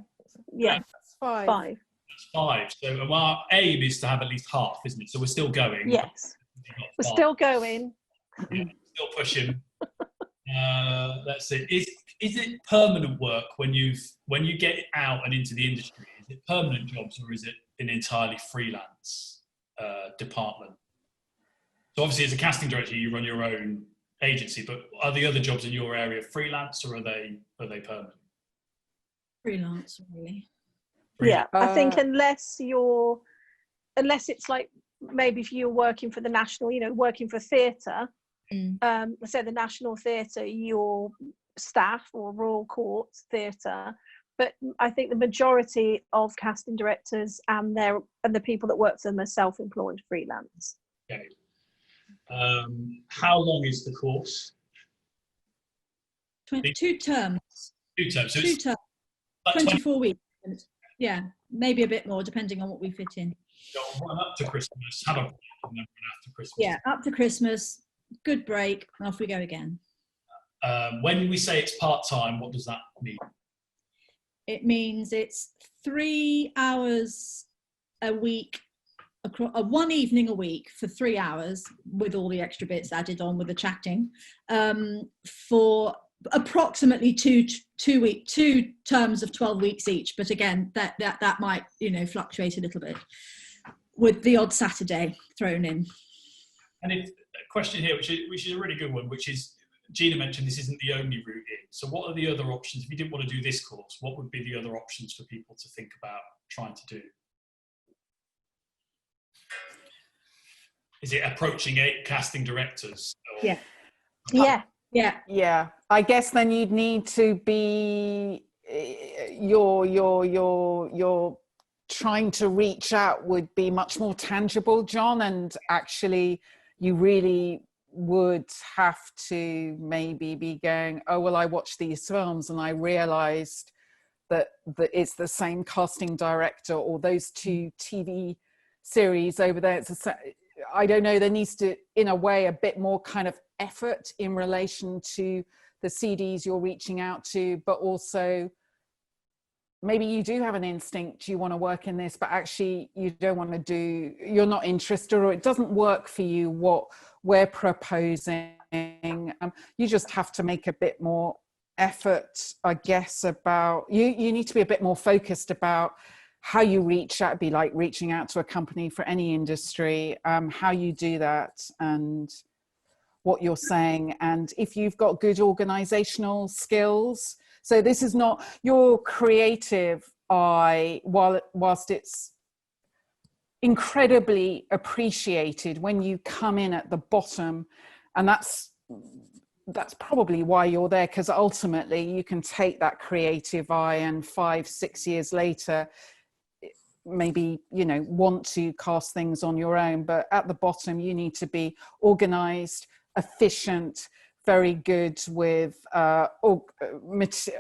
Speaker 3: That's 5.
Speaker 2: 5.
Speaker 1: That's 5. So our aim is to have at least half, isn't it? So we're still going.
Speaker 2: Yes. We're still going.
Speaker 1: Yeah, still pushing. Let's see. Is it permanent work when you get out and into the industry? Is it permanent jobs, or is it an entirely freelance department? So obviously, as a casting director, you run your own agency, but are the other jobs in your area freelance, or are they permanent?
Speaker 4: Freelance, really.
Speaker 2: Yeah, I think unless it's like, maybe if you're working for the national, working for theatre, let's say the National Theatre, your staff, or Royal Court Theatre. But I think the majority of casting directors and the people that work for them are self-employed freelance.
Speaker 1: Okay. How long is the course?
Speaker 4: 2 terms.
Speaker 1: 2 terms. So
Speaker 4: 2 terms.
Speaker 1: Like
Speaker 4: 24 weeks. Yeah, maybe a bit more, depending on what we fit in.
Speaker 1: Run up to Christmas, have a break, and then run after Christmas.
Speaker 4: Yeah, up to Christmas, good break, and off we go again.
Speaker 1: When we say it's part-time, what does that mean?
Speaker 4: It means it's 3 hours a week, one evening a week for 3 hours, with all the extra bits added on with the chatting, for approximately two terms of 12 weeks each. But again, that might fluctuate a little bit, with the odd Saturday thrown in.
Speaker 1: And a question here, which is a really good one, which is, Jina mentioned this isn't the only route in. So what are the other options? If you didn't want to do this course, what would be the other options for people to think about trying to do? Is it approaching 8 casting directors? Or...
Speaker 3: Yeah. I guess then you'd need to be your trying to reach out would be much more tangible, John, and actually you really would have to maybe be going, oh, well, I watched these films and I realized that it's the same casting director, or those 2 TV series over there. I don't know, there needs to, in a way, a bit more kind of effort in relation to the CDs you're reaching out to, but also maybe you do have an instinct, you want to work in this, but actually you don't want to you're not interested, or it doesn't work for you what we're proposing. You just have to make a bit more effort, I guess, about you need to be a bit more focused about how you reach out. It'd be like reaching out to a company for any industry, how you do that and what you're saying, and if you've got good organizational skills. So this is not your creative eye, whilst it's incredibly appreciated when you come in at the bottom, and that's probably why you're there, because ultimately you can take that creative eye and 5-6 years later maybe, you know, want to cast things on your own. But at the bottom you need to be organized, efficient, very good with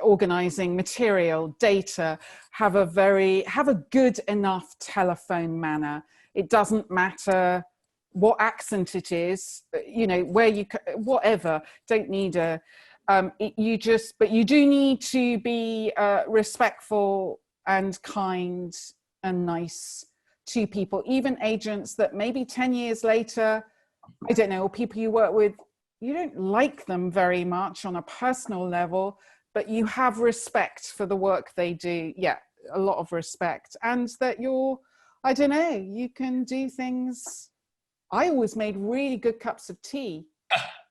Speaker 3: organizing material, data, have a good enough telephone manner. It doesn't matter what accent it is, you know, where you, whatever, don't need a, but you do need to be respectful and kind and nice to people, even agents that maybe 10 years later, I don't know, or people you work with, you don't like them very much on a personal level, but you have respect for the work they do. Yeah, a lot of respect. And that you're, I don't know, you can do things. I always made really good cups of tea.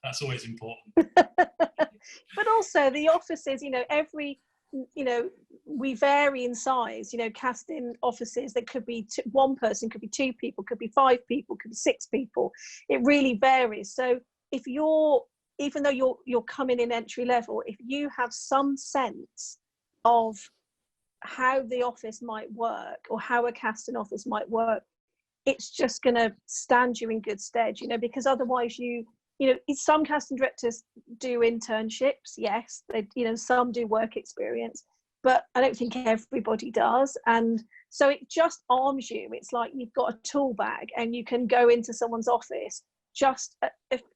Speaker 1: That's always important.
Speaker 2: But also the offices, you know, we vary in size, you know, casting offices that could be one person, could be 2 people, could be 5 people, could be 6 people. It really varies. So if even though you're coming in entry level, if you have some sense of how the office might work or how a casting office might work, it's just going to stand you in good stead, you know, because otherwise you know, some casting directors do internships. Yes, they, you know, some do work experience, but I don't think everybody does. And so it just arms you. It's like you've got a tool bag and you can go into someone's office just,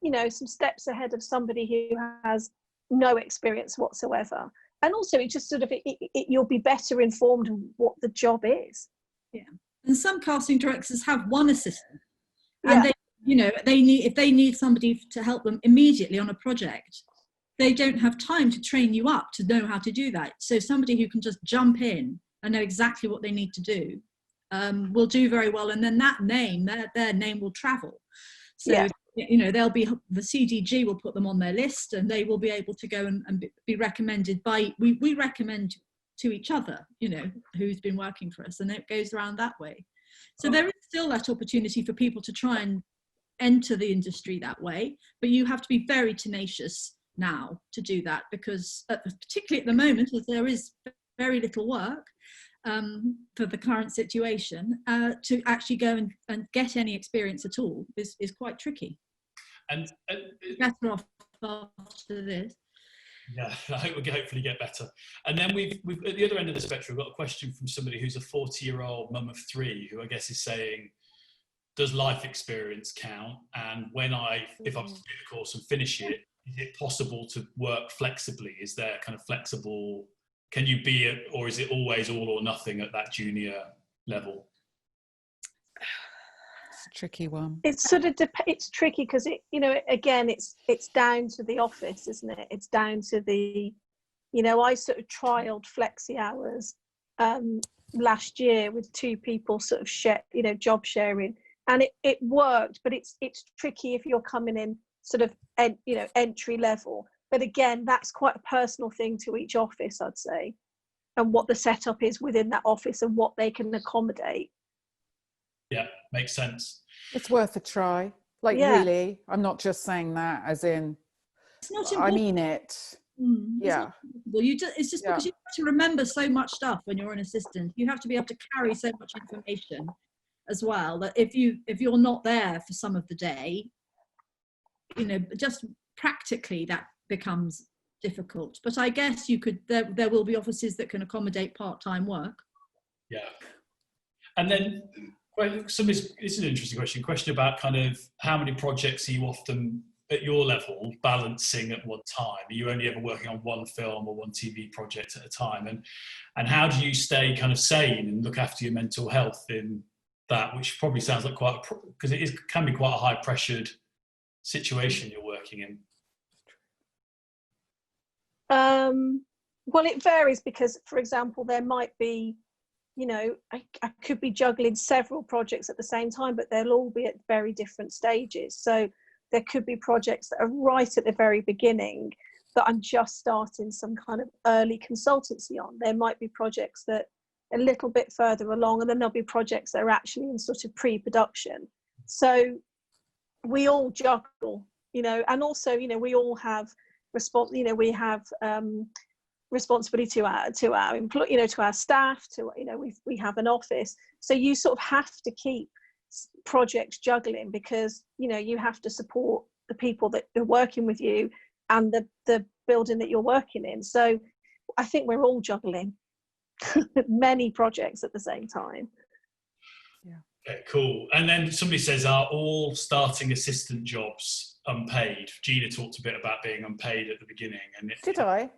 Speaker 2: you know, some steps ahead of somebody who has no experience whatsoever. And also it just sort of, you'll be better informed of what the job is.
Speaker 4: Yeah. And some casting directors have one assistant, and they, you know, if they need somebody to help them immediately on a project, they don't have time to train you up to know how to do that. So somebody who can just jump in and know exactly what they need to do will do very well. And then that name, their name will travel. So, you know, the CDG will put them on their list, and they will be able to go and be recommended by, we recommend to each other, you know, who's been working for us, and it goes around that way. So there is still that opportunity for people to try and enter the industry that way, but you have to be very tenacious now to do that, because particularly at the moment, as there is very little work for the current situation, to actually go and get any experience at all is quite tricky. And better off after this.
Speaker 1: Yeah, I hope we'll hopefully get better. And then we've at the other end of the spectrum, we've got a question from somebody who's a 40-year-old mum of 3, who I guess is saying, does life experience count? And if I was to do the course and finish it, is it possible to work flexibly? Is there kind of flexible, can you be or is it always all or nothing at that junior level?
Speaker 3: It's a tricky one.
Speaker 2: It's sort of it's tricky because it, you know, again, it's down to the office, isn't it? It's down to the, you know, I sort of trialed flexi hours last year with 2 people sort of job sharing, and it worked, but it's tricky if you're coming in sort of entry level. But again, that's quite a personal thing to each office, I'd say, and what the setup is within that office and what they can accommodate. Yeah,
Speaker 1: makes sense.
Speaker 3: It's worth a try. Like, really, I'm not just saying that as in,
Speaker 4: it's not important.
Speaker 3: I mean it. Yeah.
Speaker 4: It's just because you have to remember so much stuff when you're an assistant. You have to be able to carry so much information as well, that if you're not there for some of the day, you know, just practically that becomes difficult. But I guess you could, there will be offices that can accommodate part-time work.
Speaker 1: Yeah. And then this is an interesting question about kind of how many projects are you often at your level balancing at one time? Are you only ever working on one film or one TV project at a time? And how do you stay kind of sane and look after your mental health in that, which probably sounds like can be quite a high pressured situation you're working working in?
Speaker 2: Well, it varies because, for example, there might be, you know, I could be juggling several projects at the same time, but they'll all be at very different stages. So there could be projects that are right at the very beginning that I'm just starting some kind of early consultancy on. There might be projects that are a little bit further along, and then there'll be projects that are actually in sort of pre-production. So we all juggle, you know, and also, you know, we all have we have responsibility to our employee, you know, to our staff, to, you know, we have an office. So you sort of have to keep projects juggling because, you know, you have to support the people that are working with you and the building that you're working in. So I think we're all juggling many projects at the same time.
Speaker 3: Yeah.
Speaker 1: Okay, cool. And then somebody says, are all starting assistant jobs unpaid? Gina talked a bit about being unpaid at the beginning. And
Speaker 3: Did I?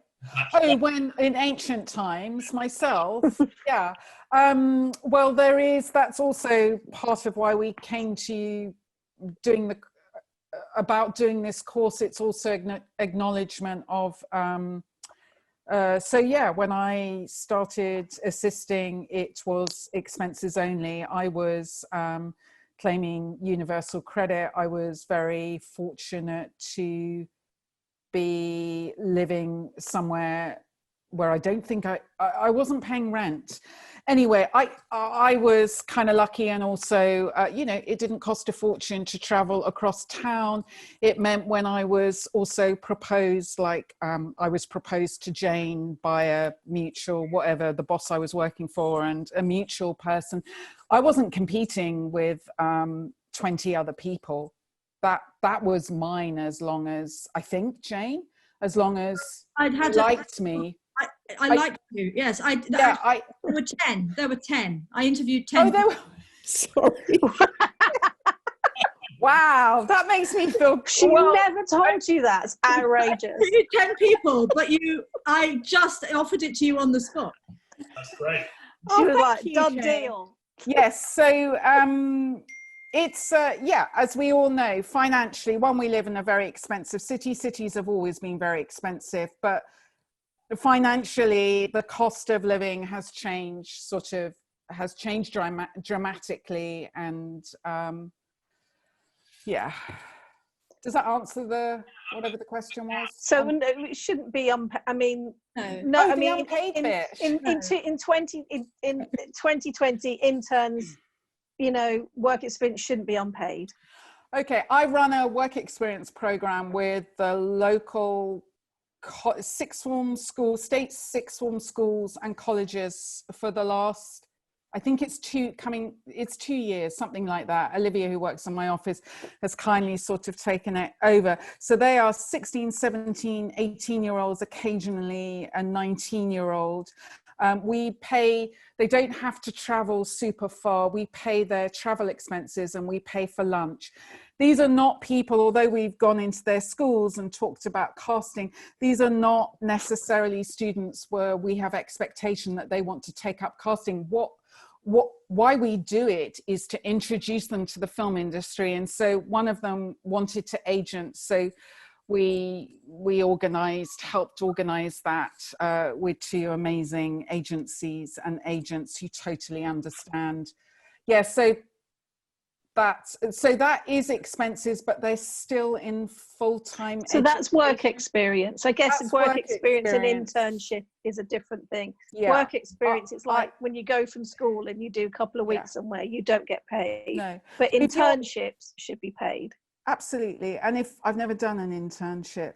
Speaker 3: Oh, when in ancient times myself, yeah. Well, that's also part of why we came to doing this course. It's also acknowledgement of, so yeah, when I started assisting, it was expenses only. I was claiming universal credit. I was very fortunate to be living somewhere where I don't think I wasn't paying rent. Anyway, I was kind of lucky, and also, you know, it didn't cost a fortune to travel across town. It meant when I was also proposed, like I was proposed to Jane by a mutual, whatever, the boss I was working for and a mutual person, I wasn't competing with 20 other people. That was mine, as long as, I think, Jane, as long as you liked me.
Speaker 4: I liked you, yes. There were 10. There were 10. I interviewed 10.
Speaker 3: Oh, there were. Sorry. Wow, that makes me feel.
Speaker 2: She never told you that. It's outrageous.
Speaker 4: I interviewed 10 people, but I just offered it to you on the spot.
Speaker 1: That's great.
Speaker 2: She was like, done deal.
Speaker 3: Yes, so it's, yeah, as we all know, financially, we live in a very expensive city. Cities have always been very expensive, but financially, the cost of living has changed dramatically. And yeah. Does that answer whatever the question was?
Speaker 2: So it shouldn't be unpaid. I mean,
Speaker 3: no, I mean, unpaid bit.
Speaker 2: In 2020, interns, you know, work experience shouldn't be unpaid.
Speaker 3: Okay, I run a work experience program with the local sixth form schools, state sixth form schools and colleges for the last, I think it's 2 years, something like that. Olivia, who works in my office, has kindly sort of taken it over. So they are 16, 17, 18-year-olds, occasionally a 19-year-old. They don't have to travel super far. We pay their travel expenses and we pay for lunch. These are not people, although we've gone into their schools and talked about casting, these are not necessarily students where we have expectation that they want to take up casting. Why we do it is to introduce them to the film industry. And so one of them wanted to agent. So we helped organize that with 2 amazing agencies and agents who totally understand. Yeah, so that is expenses, but they're still in full-time.
Speaker 2: So that's work experience. I guess work experience and internship is a different thing. Yeah. Work experience, it's like when you go from school and you do a couple of weeks somewhere, you don't get paid. No. But internships should be paid.
Speaker 3: Absolutely. And if I've never done an internship,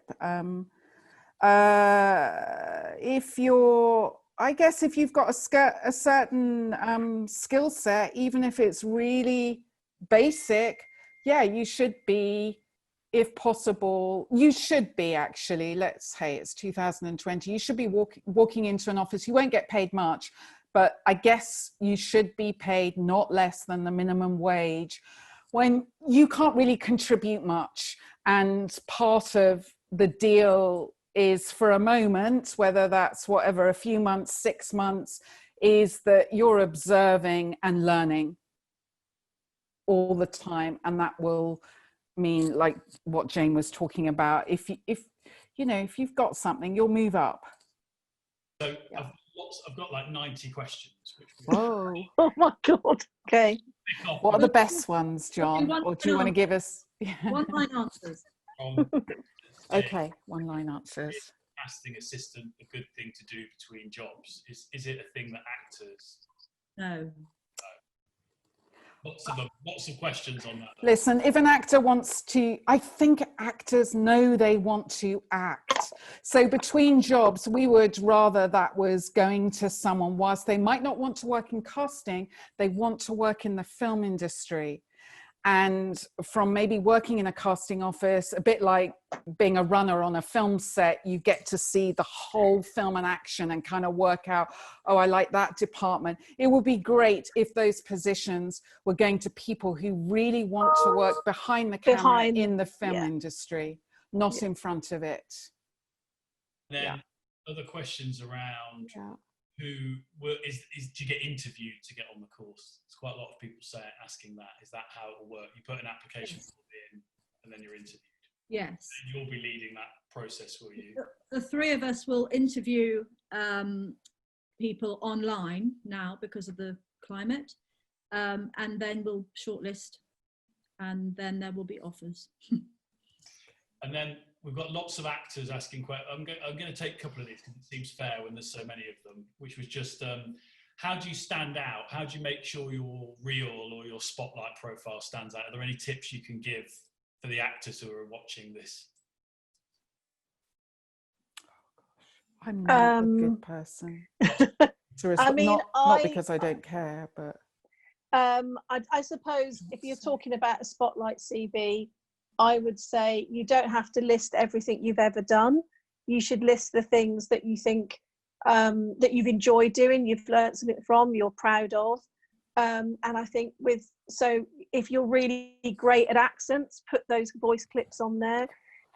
Speaker 3: if you've got a certain skill set, even if it's really basic, you should be, if possible, actually, let's say it's 2020, you should be walking into an office. You won't get paid much, but I guess you should be paid not less than the minimum wage, when you can't really contribute much. And part of the deal is, for a moment, whether that's a few months, 6 months, is that you're observing and learning all the time, and that will mean, like what Jane was talking about. If you've got something, you'll move up.
Speaker 1: So I've got like 90 questions.
Speaker 3: Whoa.
Speaker 2: Oh my God. Okay.
Speaker 3: What are the best ones, John? Or do you want to give us
Speaker 4: one-line answers?
Speaker 3: Okay, one-line answers.
Speaker 1: Is casting assistant a good thing to do between jobs? Is it a thing that actors?
Speaker 4: No.
Speaker 1: Lots of questions on that.
Speaker 3: Listen, if an actor wants to, I think actors know they want to act. So between jobs, we would rather that was going to someone, whilst they might not want to work in casting, they want to work in the film industry. And from maybe working in a casting office, a bit like being a runner on a film set, you get to see the whole film in action and kind of work out, oh, I like that department. It would be great if those positions were going to people who really want to work behind the camera in the film industry, not in front of it.
Speaker 1: Then other questions around do you get interviewed to get on the course? It's quite a lot of people asking that. Is that how it will work? You put an application form in and then you're interviewed.
Speaker 4: Yes.
Speaker 1: And you'll be leading that process, will you?
Speaker 4: The three of us will interview people online now because of the climate, and then we'll shortlist, and then there will be offers.
Speaker 1: And then we've got lots of actors asking questions. I'm going to take a couple of these because it seems fair when there's so many of them, which was just, how do you stand out? How do you make sure your reel or your spotlight profile stands out? Are there any tips you can give for the actors who are watching this?
Speaker 3: I'm not a good person.
Speaker 2: I mean,
Speaker 3: not because I don't care, but...
Speaker 2: I suppose if you're talking about a spotlight CV, I would say you don't have to list everything you've ever done. You should list the things that you think that you've enjoyed doing, you've learned something from, you're proud of. And I think so if you're really great at accents, put those voice clips on there.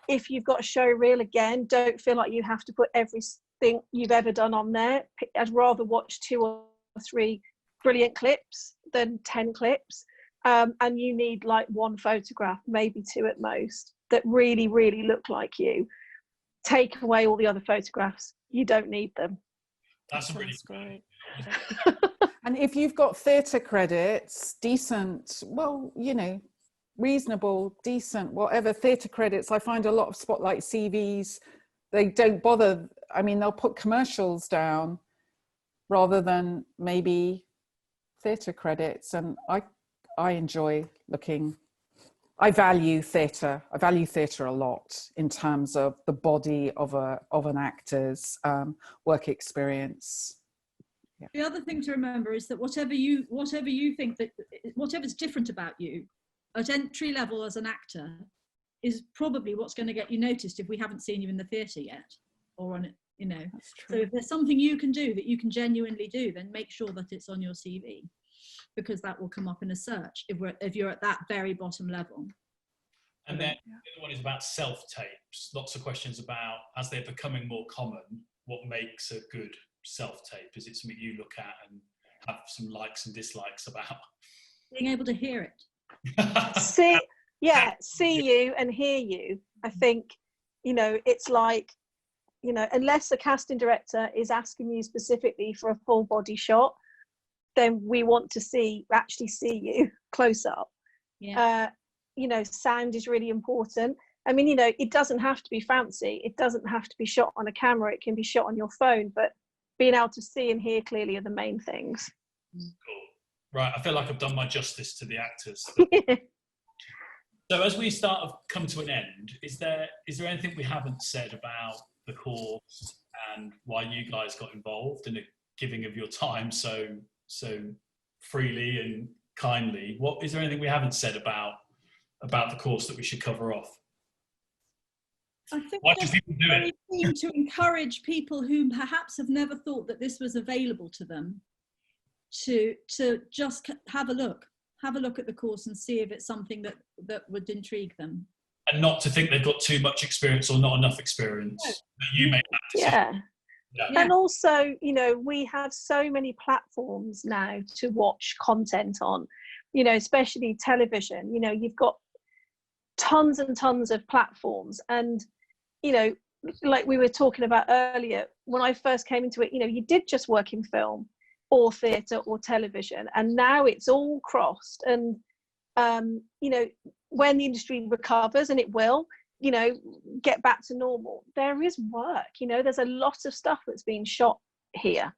Speaker 2: If you've got a show reel, again, don't feel like you have to put everything you've ever done on there. I'd rather watch 2 or 3 brilliant clips than 10 clips. And you need like 1 photograph, maybe 2 at most, that really, really look like you. Take away all the other photographs. You don't need them.
Speaker 1: That's really great.
Speaker 3: And if you've got theatre credits, decent, well, reasonable, decent, whatever theatre credits, I find a lot of spotlight CVs, they don't bother. I mean, they'll put commercials down rather than maybe theatre credits. And I enjoy looking. I value theatre. I value theatre a lot in terms of the body of an actor's work experience. Yeah.
Speaker 4: The other thing to remember is that whatever you think that whatever's different about you at entry level as an actor is probably what's going to get you noticed if we haven't seen you in the theatre yet or on it.
Speaker 3: That's true.
Speaker 4: So if there's something you can do that you can genuinely do, then make sure that it's on your CV, because that will come up in a search if you're at that very bottom level.
Speaker 1: And then the other one is about self-tapes. Lots of questions about, as they're becoming more common, what makes a good self-tape? Is it something you look at and have some likes and dislikes about?
Speaker 4: Being able to hear it.
Speaker 2: See you and hear you. I think, it's like, unless a casting director is asking you specifically for a full body shot, then we want to actually see you close up.
Speaker 4: Yeah.
Speaker 2: Sound is really important. I mean, it doesn't have to be fancy. It doesn't have to be shot on a camera. It can be shot on your phone, but being able to see and hear clearly are the main things.
Speaker 1: Cool. Right. I feel like I've done my justice to the actors. So as we come to an end, is there anything we haven't said about the course and why you guys got involved in the giving of your time so freely and kindly? Is there anything we haven't said about the course that we should cover off?
Speaker 4: I think
Speaker 1: why do people do it?
Speaker 4: Keen to encourage people who perhaps have never thought that this was available to them to just have a look at the course and see if it's something that would intrigue them.
Speaker 1: And not to think they've got too much experience or not enough experience. No. That you make that decision.
Speaker 2: Yeah. And also, we have so many platforms now to watch content on, especially television. You've got tons and tons of platforms. And, you know, like we were talking about earlier, when I first came into it, you know, you did just work in film or theatre or television, and now it's all crossed. And you know, when the industry recovers, and it will, you know, get back to normal, there is work, you know, there's a lot of stuff that's being shot here.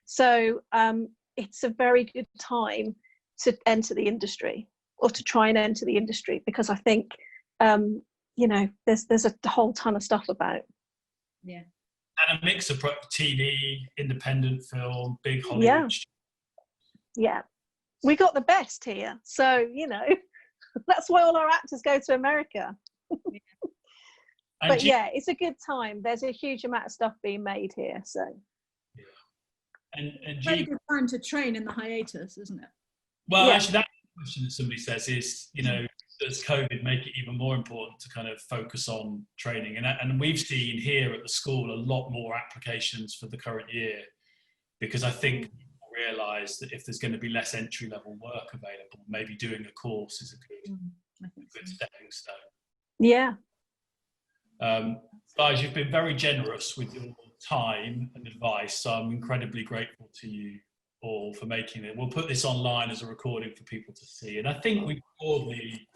Speaker 2: So it's a very good time to enter the industry, or to try and enter the industry, because I think you know, there's a whole ton of stuff about.
Speaker 4: Yeah.
Speaker 1: And a mix of TV, independent film, big Hollywood.
Speaker 2: Yeah, we got the best here, so you know, that's why all our actors go to America. But yeah, it's a good time. There's a huge amount of stuff being made here, so.
Speaker 1: And
Speaker 4: Very good time to train in the hiatus, isn't it?
Speaker 1: Well, actually, that question that somebody says is, you know, does COVID make it even more important to kind of focus on training? And we've seen here at the school a lot more applications for the current year, because I think people realise that if there's going to be less entry-level work available, maybe doing a course is a good stepping stone.
Speaker 2: Yeah.
Speaker 1: Guys, you've been very generous with your time and advice, so I'm incredibly grateful to you all for making it. We'll put this online as a recording for people to see, and I think we've broadly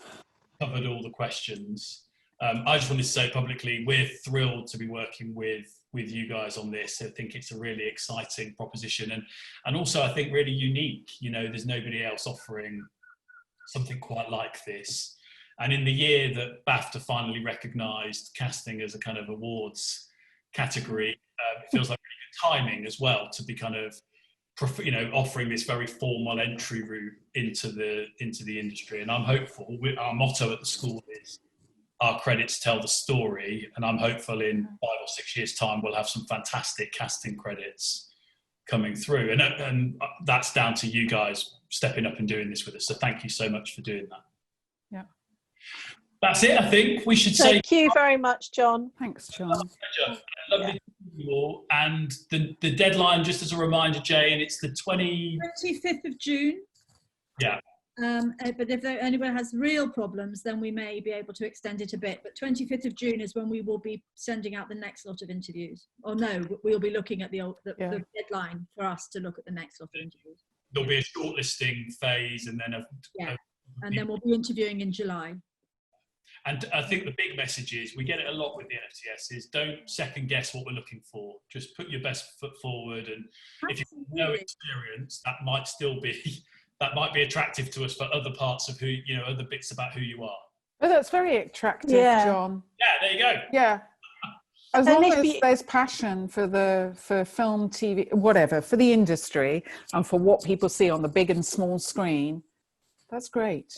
Speaker 1: covered all the questions. I just wanted to say publicly, we're thrilled to be working with you guys on this. I think it's a really exciting proposition, and also I think really unique. You know, there's nobody else offering something quite like this. And in the year that BAFTA finally recognised casting as a kind of awards category, it feels like really good timing as well to be kind of, you know, offering this very formal entry route into the industry. And I'm hopeful. Our motto at the school is "Our credits tell the story," and I'm hopeful in 5 or 6 years' time we'll have some fantastic casting credits coming through. And that's down to you guys stepping up and doing this with us. So thank you so much for doing that.
Speaker 3: Yeah.
Speaker 1: That's it, I think. We should say...
Speaker 2: Thank you very much, John.
Speaker 3: Thanks, John.
Speaker 1: Pleasure. Lovely to meet you all. And the deadline, just as a reminder, Jay, and it's the
Speaker 4: 25th of June.
Speaker 1: Yeah.
Speaker 4: But if anyone has real problems, then we may be able to extend it a bit. But 25th of June is when we will be sending out the next lot of interviews. Or no, we'll be looking at the deadline for us to look at the next lot of interviews.
Speaker 1: There'll be a shortlisting phase, and then
Speaker 4: and then we'll be interviewing in July.
Speaker 1: And I think the big message is, we get it a lot with the NFTS, is don't second guess what we're looking for. Just put your best foot forward, and if you have no experience, that might be attractive to us for other parts of who, you know, other bits about who you are.
Speaker 3: Oh, that's very attractive, John.
Speaker 1: Yeah, there you go.
Speaker 3: Yeah. As long as there's passion for film, TV, whatever, for the industry and for what people see on the big and small screen, that's great.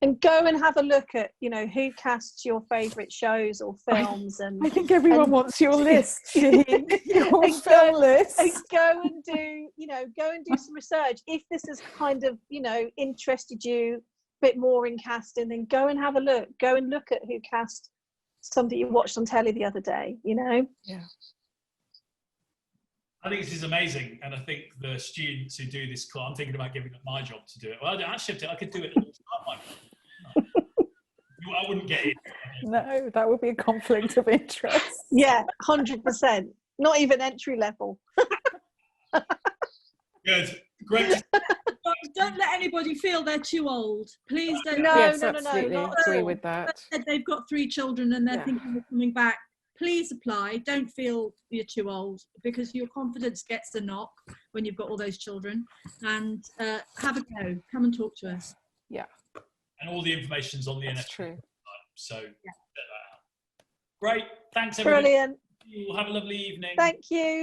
Speaker 2: And go and have a look at, you know, who casts your favourite shows or films. And
Speaker 3: I think everyone wants your list, Shaheen. Your film list.
Speaker 2: And go and do some research. If this has kind of, you know, interested you a bit more in casting, then go and have a look. Go and look at who cast something you watched on telly the other day, you know?
Speaker 3: Yeah.
Speaker 1: I think this is amazing, and I think the students who do this course, I'm thinking about giving up my job to do it. Well, I could do it at the time. I wouldn't get it.
Speaker 3: No, that would be a conflict of interest.
Speaker 2: Yeah, 100%. Not even entry level.
Speaker 1: Good, great.
Speaker 4: Don't let anybody feel they're too old. Please don't.
Speaker 2: No,
Speaker 3: absolutely
Speaker 2: not
Speaker 3: agree with that.
Speaker 4: They've got 3 children and they're thinking of coming back. Please apply. Don't feel you're too old, because your confidence gets a knock when you've got all those children. And have a go. Come and talk to us.
Speaker 3: Yeah.
Speaker 1: And all the information's on the NFTS
Speaker 3: true.
Speaker 1: website, so check that out. Great. Thanks, everybody.
Speaker 2: Brilliant.
Speaker 1: We'll have a lovely evening.
Speaker 2: Thank you.